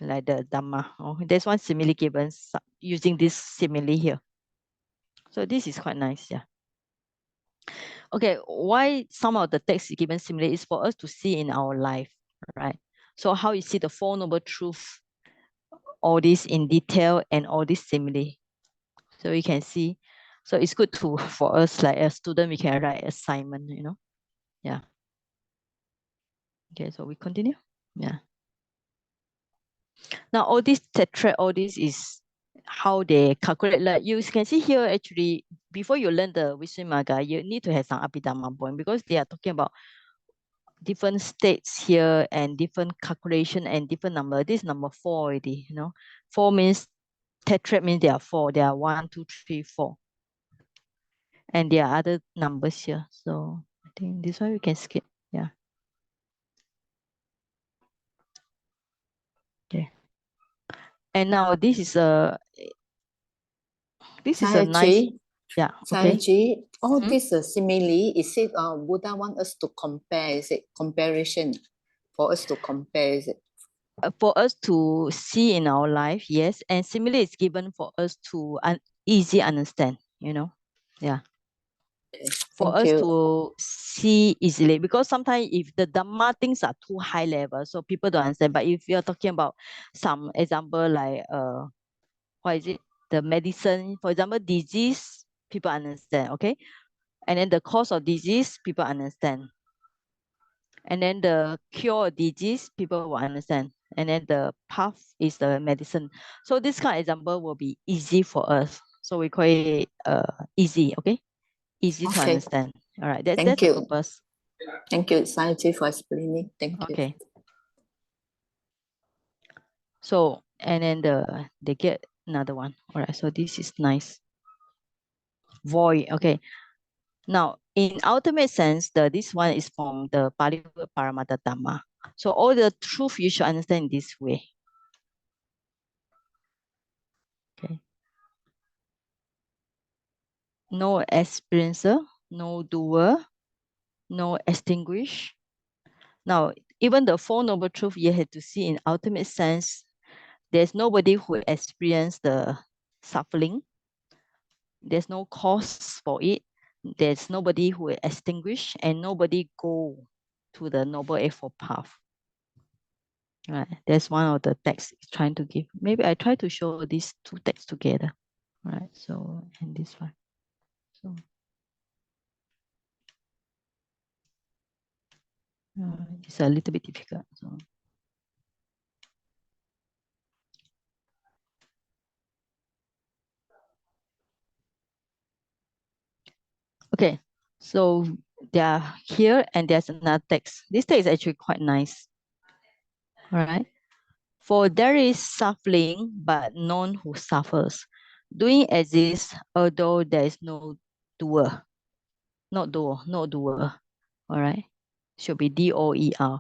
like the Dhamma. Oh, there's one simile given using this simile here. So this is quite nice. Yeah. Okay. Why some of the text is given simile is for us to see in our life, right? So how you see the Four Noble Truths, all this in detail and all this simile. So you can see. So it's good to for us like a student, we can write assignment, Yeah. Okay, so we continue. Yeah. Now all this tetrad, all this is how they calculate. Like you can see here actually, before you learn the Visuddhimagga, you need to have some Abhidhamma point because they are talking about different states here and different calculation and different number. This is number 4 already, 4 means tetrad means there are 4. There are 1, 2, 3, 4. And there are other numbers here. So I think this one we can skip. Yeah. Okay. And now this is a nice. Yeah. Okay. Sanjay, all Mhm. this simile, is it Buddha want us to compare? Is it comparison for us to compare? Is it? For us to see in our life, yes, and simile is given for us to easy understand. Yeah. For Thank us you. to see easily, because sometimes if the Dhamma things are too high level, so people don't understand. But if you're talking about some example like what is it? The medicine, for example, disease, people understand, okay? And then the cause of disease, people understand. And then the cure of disease, people will understand. And then the path is the medicine. So this kind of example will be easy for us. So we call it easy, okay? Easy to Okay. understand. All right, that's Thank the you. purpose. Thank you, Sanjay, for explaining. Thank you. Okay. So, and then they get another one. All right, so this is nice. Void, okay. Now, in ultimate sense, this one is from the Pali word Paramatta Dhamma. So all the truth you should understand in this way. Okay. No experiencer, no doer, no extinguish. Now, even the Four Noble Truths you have to see in ultimate sense, there's nobody who experienced the suffering. There's no cause for it. There's nobody who will extinguish and nobody go to the Noble Eightfold Path. Right. That's one of the texts it's trying to give. Maybe I try to show these two texts together. Right. So, and this one. So, it's a little bit difficult. So. Okay. So they are here, and there's another text. This text is actually quite nice. All right. For there is suffering, but none who suffers. Doing exists, although there is no doer. Not doer, no doer. All right. Should be DOER.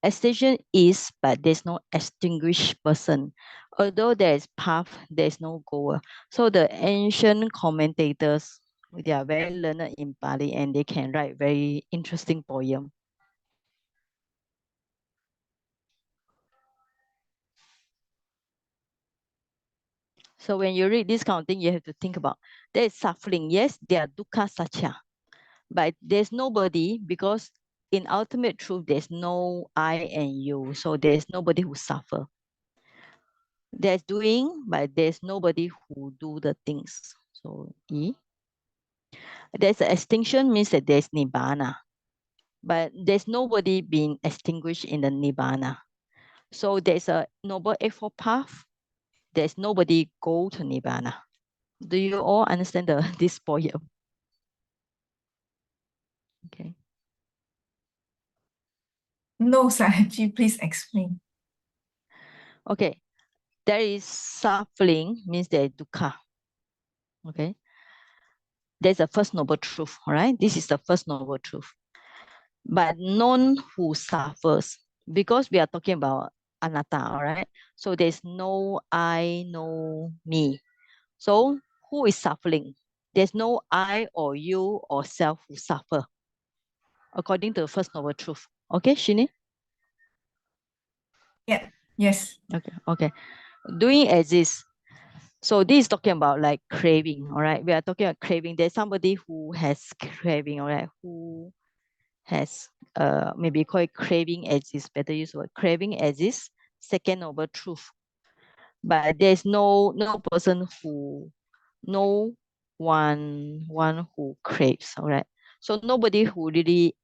Extinction is, but there's no extinguished person. Although there is path, there is no goer. So the ancient commentators, they are very learned in Pali, and they can write very interesting poem. So when you read this kind of thing, you have to think about there is suffering. Yes, there are dukkha satya, but there's nobody, because in ultimate truth, there's no I and you. So there's nobody who suffer. There's doing, but there's nobody who do the things. So E. There's an extinction, means that there's nibbana, but there's nobody being extinguished in the nibbana. So there's a noble eightfold path. There's nobody go to nibbana. Do you all understand this poem? Okay. No, Sahaji, please explain. Okay. There is suffering, means there is dukkha. Okay. There's a first noble truth. All right. This is the first noble truth. But none who suffers, because we are talking about anatta. All right. So there's no I, no me. So who is suffering? There's no I or you or self who suffer, according to the first noble truth. Okay, Shini? Yeah, yes. Okay, okay. Doing exists. So this is talking about like craving, all right? We are talking about craving. There's somebody who has craving, all right? Who has, maybe call it craving exists, better use the word. Craving exists, second noble truth. But there's no person who, no one who craves, all right? So nobody who really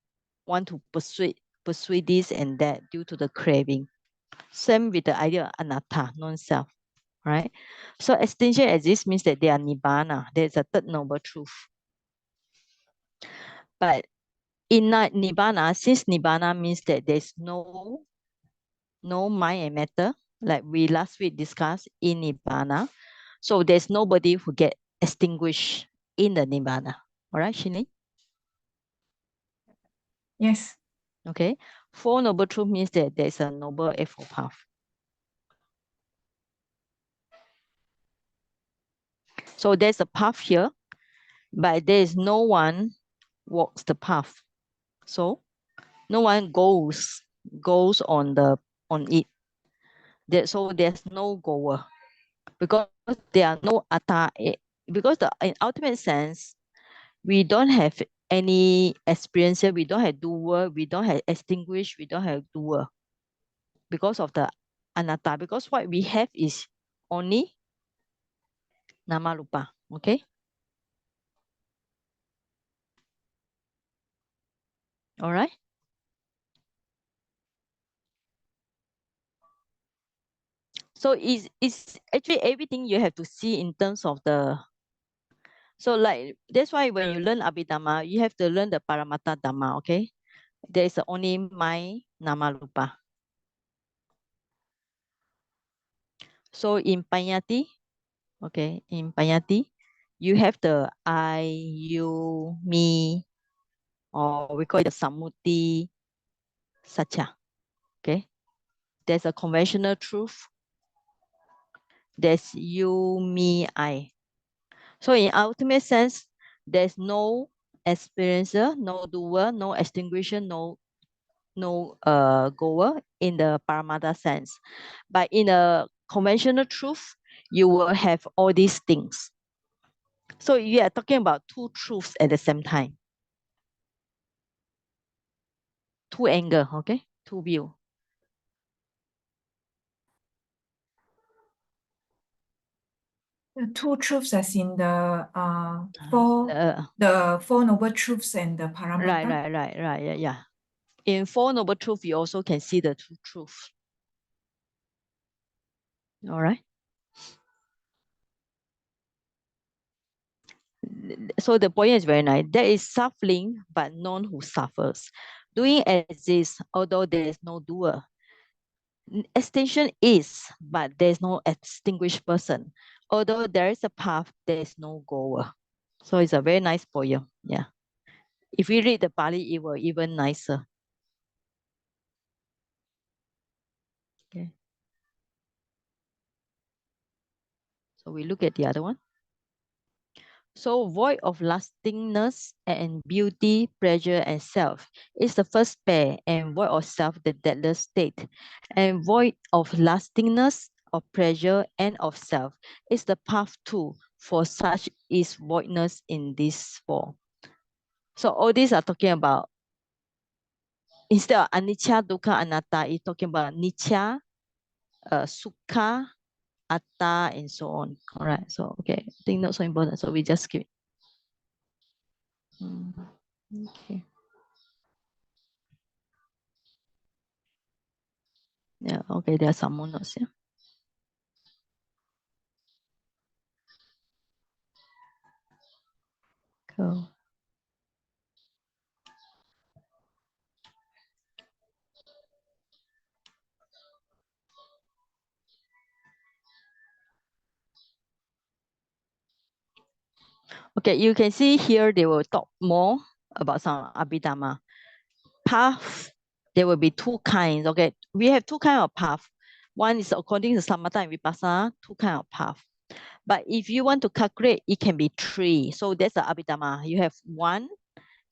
want to pursue this and that due to the craving. Same with the idea of anatta, non-self, right? So extinction exists means that they are nibbana. There's a third noble truth. But in nibbana, since nibbana means that there's no mind and matter, like we last week discussed in nibbana, so there's nobody who get extinguished in the nibbana. All right, Shini? Yes. Okay. Four noble truth means that there's a noble eightfold path. So there's a path here, but there is no one walks the path. So no one goes on it. So there's no goer, because there are no atta. Because in ultimate sense, we don't have any experiencer, we don't have doer, we don't have extinguish, we don't have doer, because of the anatta. Because what we have is only nama rupa. Okay. All right. So it's actually everything you have to see in terms of the. So like that's why when you learn Abhidhamma, you have to learn the Paramatta Dhamma. Okay. There is only my nama rupa. So in Panyati, okay, in Panyati, you have the I, you, me, or we call it the Sammuti Satya. Okay. There's a conventional truth. There's you, me, I. So in ultimate sense, there's no experiencer, no doer, no extinguisher, no goer in the Paramatta sense. But in a conventional truth, you will have all these things. So you are talking about two truths at the same time. Two angle, okay? Two view. The two truths as in the four noble truths and the Paramatta. Right. Yeah. In Four Noble Truths, you also can see the two truths. All right. So the point is very nice. There is suffering, but none who suffers. Doing exists, although there is no doer. Extinction is, but there is no extinguished person. Although there is a path, there is no goer. So it's a very nice poem. Yeah. If we read the Pali, it will even nicer. Okay. So we look at the other one. So void of lastingness and beauty, pleasure, and self is the first pair, and void of self, the deathless state. And void of lastingness, of pleasure, and of self is the path too, for such is voidness in this four. So all these are talking about, instead of anicca, dukkha, anatta, it's talking about nicca, sukha, atta, and so on. All right. So, okay. I think not so important. So we just skip it. Okay. Yeah. Okay. There are some more notes. Yeah. Cool. Okay, you can see here they will talk more about some Abhidhamma. Path, there will be two kinds. Okay, we have two kinds of path. One is according to Samatha and Vipassana, two kinds of path. But if you want to calculate, it can be three. So that's the Abhidhamma. You have one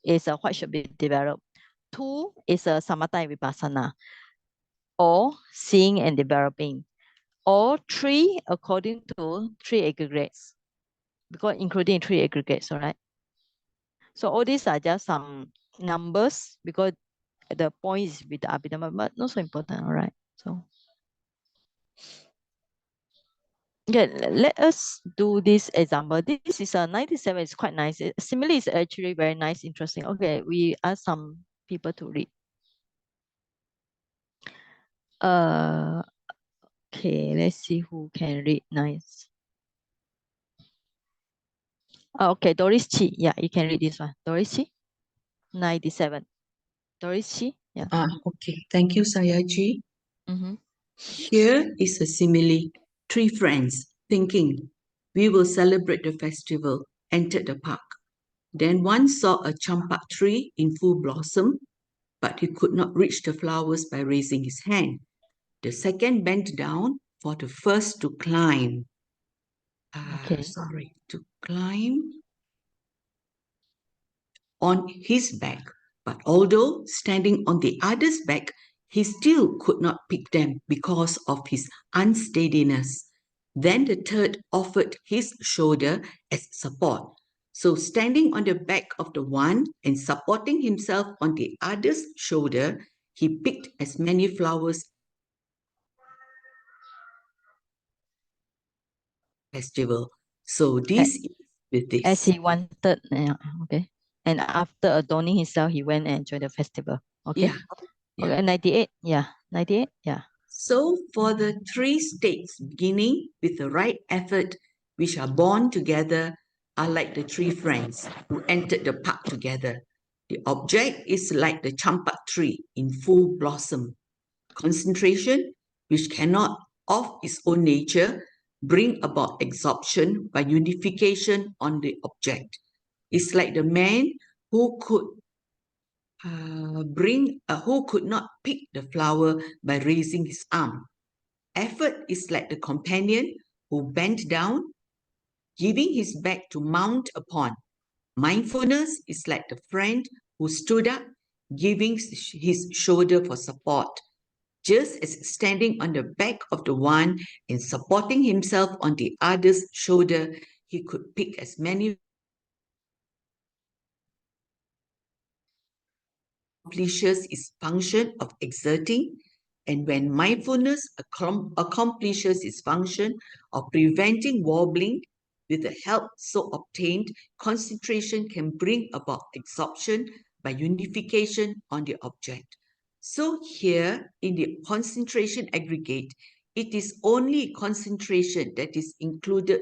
is what should be developed. Two is a Samatha and Vipassana, or seeing and developing. Or three according to three aggregates, because including three aggregates, all right? So all these are just some numbers because the point is with the Abhidhamma, but not so important, all right? So yeah, let us do this example. This is a 97, it's quite nice. Simile is actually very nice, interesting. Okay, we ask some people to read. Okay, let's see who can read nice. Okay, Doris Chi. Yeah, you can read this one. Doris Chi, 97. Doris Chi, yeah. Okay. Thank you, Sayaji. Mm-hmm. Here is a simile. Three friends, thinking, we will celebrate the festival, entered the park. Then one saw a champak tree in full blossom, but he could not reach the flowers by raising his hand. The second bent down for the first to climb. To climb on his back. But although standing on the other's back, he still could not pick them because of his unsteadiness. Then the third offered his shoulder as support. So standing on the back of the one and supporting himself on the other's shoulder, he picked as many flowers festival. So this is with this. As he wanted, yeah, okay. And after adorning himself, he went and joined the festival. Okay. Yeah. Okay, 98. Yeah. 98. Yeah. So for the three states beginning with the right effort, which are born together, are like the three friends who entered the park together. The object is like the champak tree in full blossom. Concentration, which cannot of its own nature bring about absorption by unification on the object. It's like the man who could who could not pick the flower by raising his arm. Effort is like the companion who bent down, giving his back to mount upon. Mindfulness is like the friend who stood up, giving his shoulder for support. Just as standing on the back of the one and supporting himself on the other's shoulder, he could pick as many accomplishes its function of exerting, and when mindfulness accomplishes its function of preventing wobbling, with the help so obtained, concentration can bring about absorption by unification on the object. So here in the concentration aggregate, it is only concentration that is included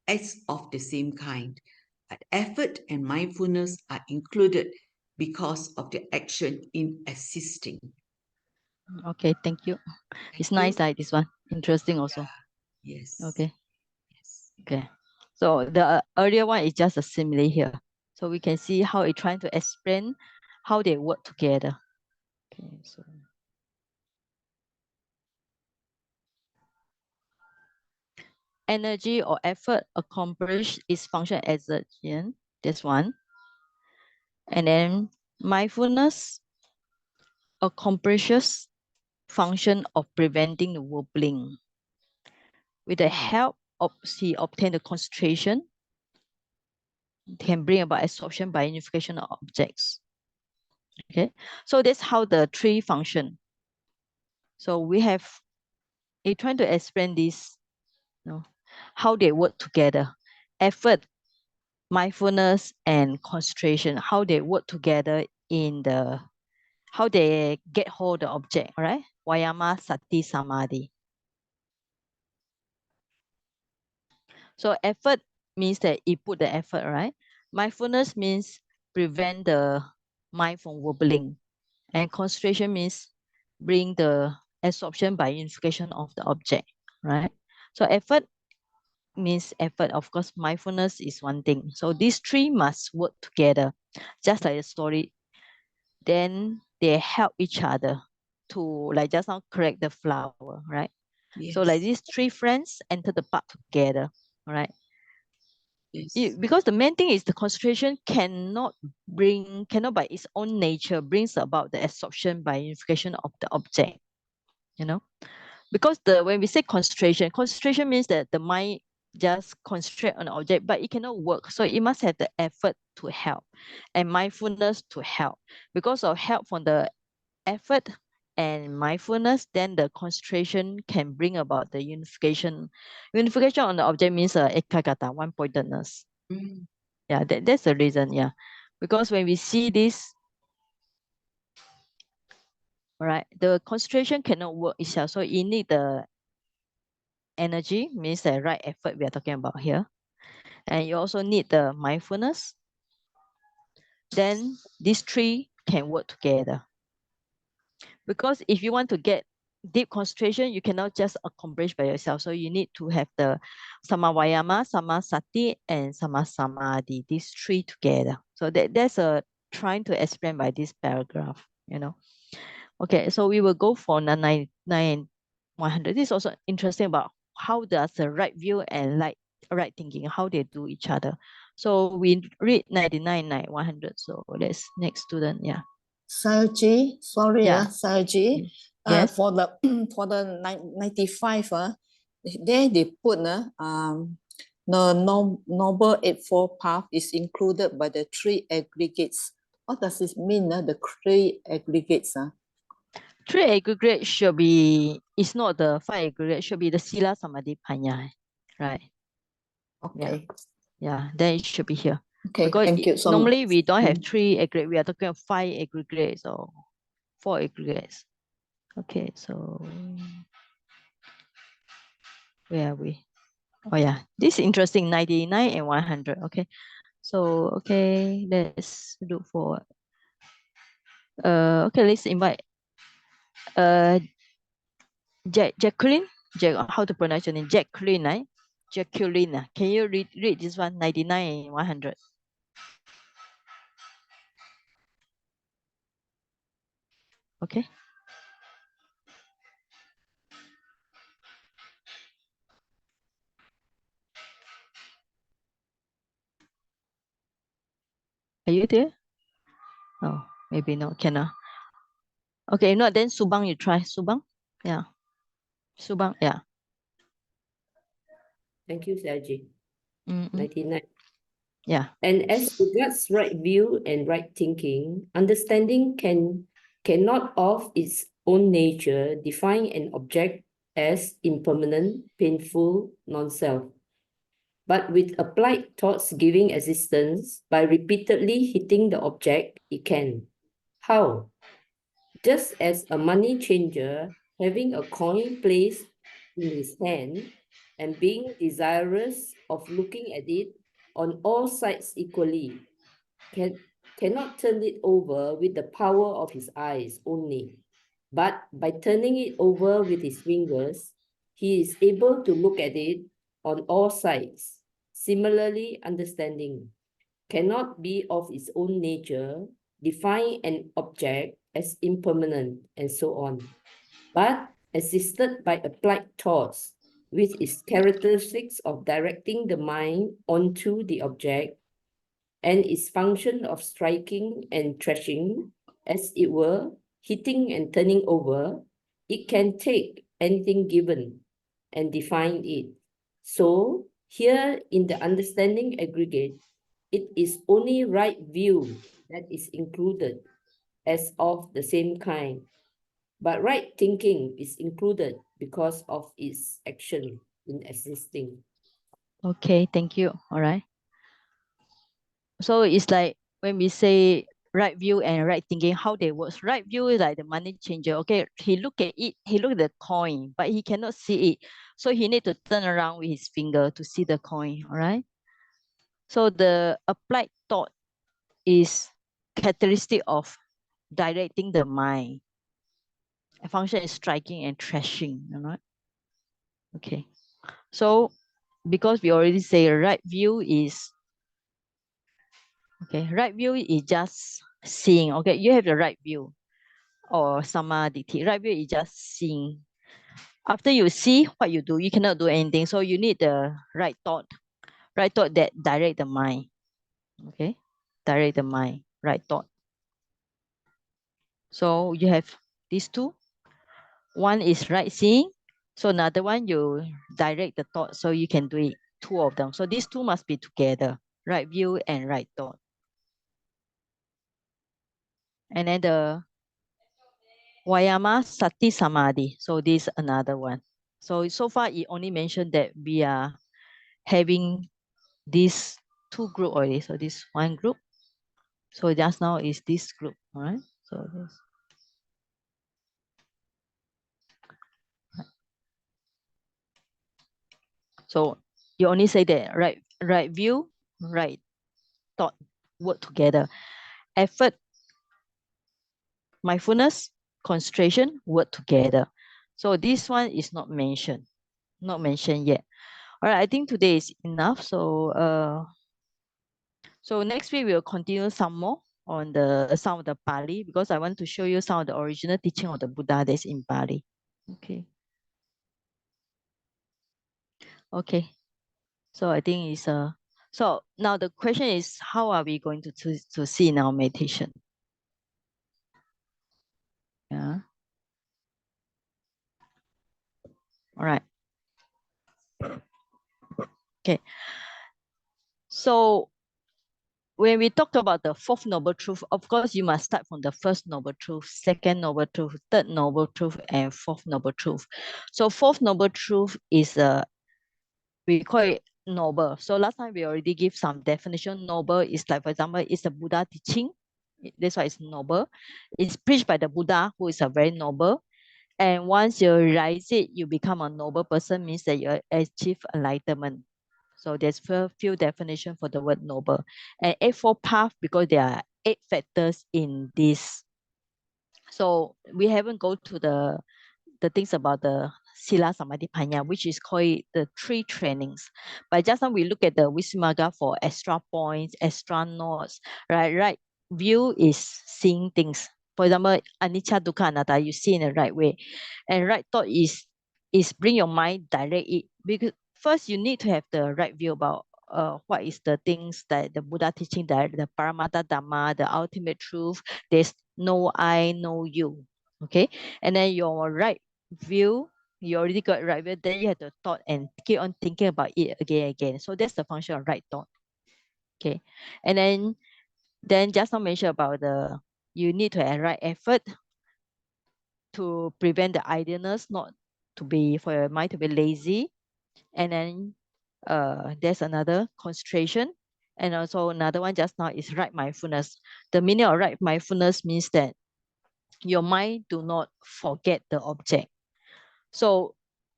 as of the same kind. but effort and mindfulness are included because of the action in assisting. Okay, thank you. It's nice, like this one. Interesting also. Yes. Okay. Yes. Okay. So the earlier one is just a simile here. So we can see how it trying to explain how they work together. Okay, so energy or effort accomplished is function exertion. This one. And then mindfulness accomplishes function of preventing the wobbling. With the help of he obtained the concentration, can bring about absorption by unification of objects. Okay, so that's how the three function. So we have a trying to explain this, how they work together. Effort, mindfulness, and concentration, how they work together in the how they get hold the object, all right? Vayama, sati, samadhi. So effort means that you put the effort, right? Mindfulness means prevent the mind from wobbling. And concentration means bring the absorption by unification of the object, right? So effort means effort. Of course, mindfulness is one thing. So these three must work together, just like the story. Then they help each other to, like just now, correct the flower, right? Yes. So like these three friends enter the park together, all right? Yes. Because the main thing is the concentration cannot by its own nature brings about the absorption by unification of the object, because when we say concentration means that the mind just concentrate on the object, but it cannot work, so it must have the effort to help and mindfulness to help. Because of help from the effort and mindfulness, then the concentration can bring about the unification on the object means ekagata, one pointedness. Yeah, that's the reason. Yeah, because when we see this, all right, the concentration cannot work itself, so you need the energy, means the right effort we are talking about here, and you also need the mindfulness. Then these three can work together. Because if you want to get deep concentration, you cannot just accomplish by yourself. So you need to have the samavayama, samasati, and samasamadhi, these three together. So that's a trying to explain by this paragraph, Okay, so we will go for 99 100. This is also interesting about how does the right view and right thinking, how they do each other. So we read 99, 100. So let's next student. Yeah. Sarji, sorry, Yeah. Sarji. Yes. For the 95, there they put the Noble Eightfold Path is included by the three aggregates. What does this mean? The three aggregates? Three aggregate should be, it's not the five aggregate, should be the Sila Samadhi Panya, right? Okay. Yeah, then it should be here. Okay, because thank you. So, normally we don't have three aggregate, we are talking of five aggregates or four aggregates. Okay, so where are we? Oh yeah, this is interesting, 99 and 100. Okay, so okay, let's look for okay, let's invite Jacqueline. How to pronounce your name? Jacqueline, right? Jacqueline. Can you read this one? 99 and 100. Okay. Are you there? Oh, maybe not. Cannot. Okay, if not, then Subang, you try. Subang? Yeah. Subang, yeah. Thank you, Saji. Mm-mm. 99. Yeah. And as regards right view and right thinking, understanding cannot of its own nature define an object as impermanent, painful, non-self. But with applied thoughts giving existence, by repeatedly hitting the object, it can. How? Just as a money changer having a coin placed in his hand and being desirous of looking at it on all sides equally, cannot turn it over with the power of his eyes only, but by turning it over with his fingers, he is able to look at it on all sides. Similarly, understanding cannot be of its own nature, define an object as impermanent, and so on, but assisted by applied thoughts, with its characteristics of directing the mind onto the object, and its function of striking and thrashing, as it were, hitting and turning over, it can take anything given and define it. So, here in the understanding aggregate, it is only right view that is included as of the same kind, but right thinking is included because of its action in existing. Okay, thank you. All right. So it's like when we say right view and right thinking, how they work. Right view is like the money changer. Okay, he look at it, he look at the coin, but he cannot see it. So he need to turn around with his finger to see the coin. All right. So the applied thought is characteristic of directing the mind. A function is striking and thrashing. All right. Okay. So because we already say right view is okay, right view is just seeing. Okay, you have the right view or samadhi. Right view is just seeing. After you see what you do, you cannot do anything. So you need the right thought that direct the mind. Okay, direct the mind, right thought. So you have these two. One is right seeing. So another one you direct the thought so you can do it. Two of them. So these two must be together. Right view and right thought. And then the Vayama Sati Samadhi. So this is another one. So far it only mentioned that we are having these two group already. So this one group. So just now is this group. All right. So this. So you only say that right view, right thought work together. Effort, mindfulness, concentration work together. So this one is not mentioned yet. All right, I think today is enough. So next week we'll continue some more on some of the Pali, because I want to show you some of the original teaching of the Buddha that's in Pali. Okay. Okay. So I think it's so now the question is, how are we going to see in our meditation? Yeah. All right. Okay. So when we talk about the fourth noble truth, of course, you must start from the first noble truth, second noble truth, third noble truth, and fourth noble truth. So fourth noble truth is we call it noble. So last time we already give some definition. Noble is like, for example, it's a Buddha teaching. That's why it's noble. It's preached by the Buddha, who is a very noble. And once you realize it, you become a noble person, means that you achieve enlightenment. So there's few definition for the word noble. And Eightfold Path, because there are 8 factors in this. So we haven't go to the things about the Sila Samadhi Panya, which is called the 3 trainings. But just now we look at the Visuddhimagga for extra points, extra notes, right? Right view is seeing things. For example, anicca, dukkha, anatta, you see in the right way. And right thought is bring your mind direct it. Because first you need to have the right view about what is the things that the Buddha teaching, that the Paramatta Dhamma, the ultimate truth. There's no I, no you. Okay. And then your right view, you already got right view, then you have the thought and keep on thinking about it again and again. So that's the function of right thought. Okay. And then just now mention about you need to have right effort to prevent the idleness, not to be for your mind to be lazy. And then there's another concentration. And also another one just now is right mindfulness. The meaning of right mindfulness means that your mind do not forget the object. So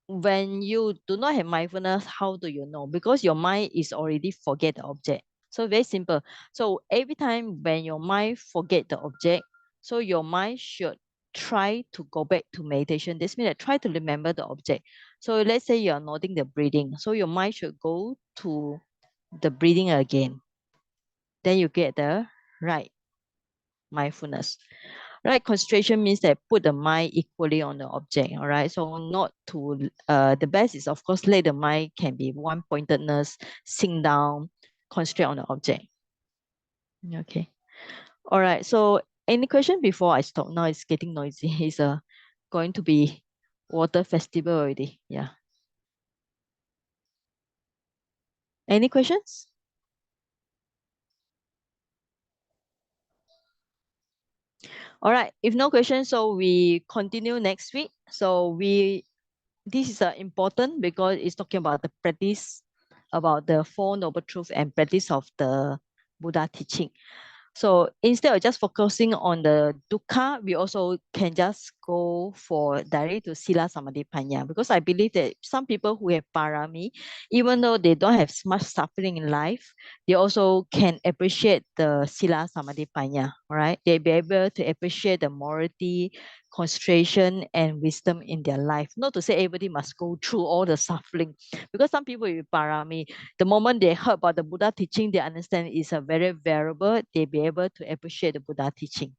when you do not have mindfulness, how do you know? Because your mind is already forget the object. So very simple. So every time when your mind forget the object, so your mind should try to go back to meditation. This means that try to remember the object. So let's say you are noting the breathing. So your mind should go to the breathing again. Then you get the right mindfulness. Right, concentration means that put the mind equally on the object. All right, so not to the best is of course let the mind can be one pointedness, sink down, concentrate on the object. Okay, all right. So any question before I stop? Now it's getting noisy. It's going to be water festival already. Yeah. Any questions? All right. If no questions, so we continue next week. So this is important because it's talking about the practice, about the Four Noble Truths and practice of the Buddha teaching. So instead of just focusing on the dukkha, we also can just go for directly to sila samadhi panya, because I believe that some people who have parami, even though they don't have much suffering in life, they also can appreciate the sila samadhi panya. All right, they'll be able to appreciate the morality, concentration, and wisdom in their life. Not to say everybody must go through all the suffering, because some people with parami, the moment they heard about the Buddha teaching, they understand it's a very variable. They be able to appreciate the Buddha teaching.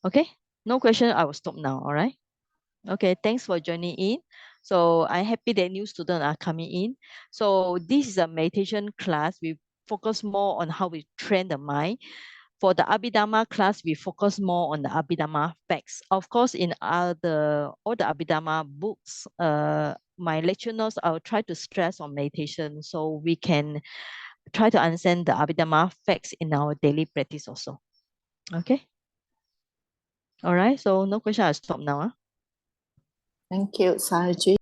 Okay, no question. I will stop now. All right. Okay, thanks for joining in. So I'm happy that new students are coming in. So this is a meditation class. We focus more on how we train the mind. For the Abhidhamma class, we focus more on the Abhidhamma facts. Of course, in all the Abhidhamma books, my lecture notes, I'll try to stress on meditation so we can try to understand the Abhidhamma facts in our daily practice also. Okay. All right. So no question. I'll stop now. Thank you, Sahaji.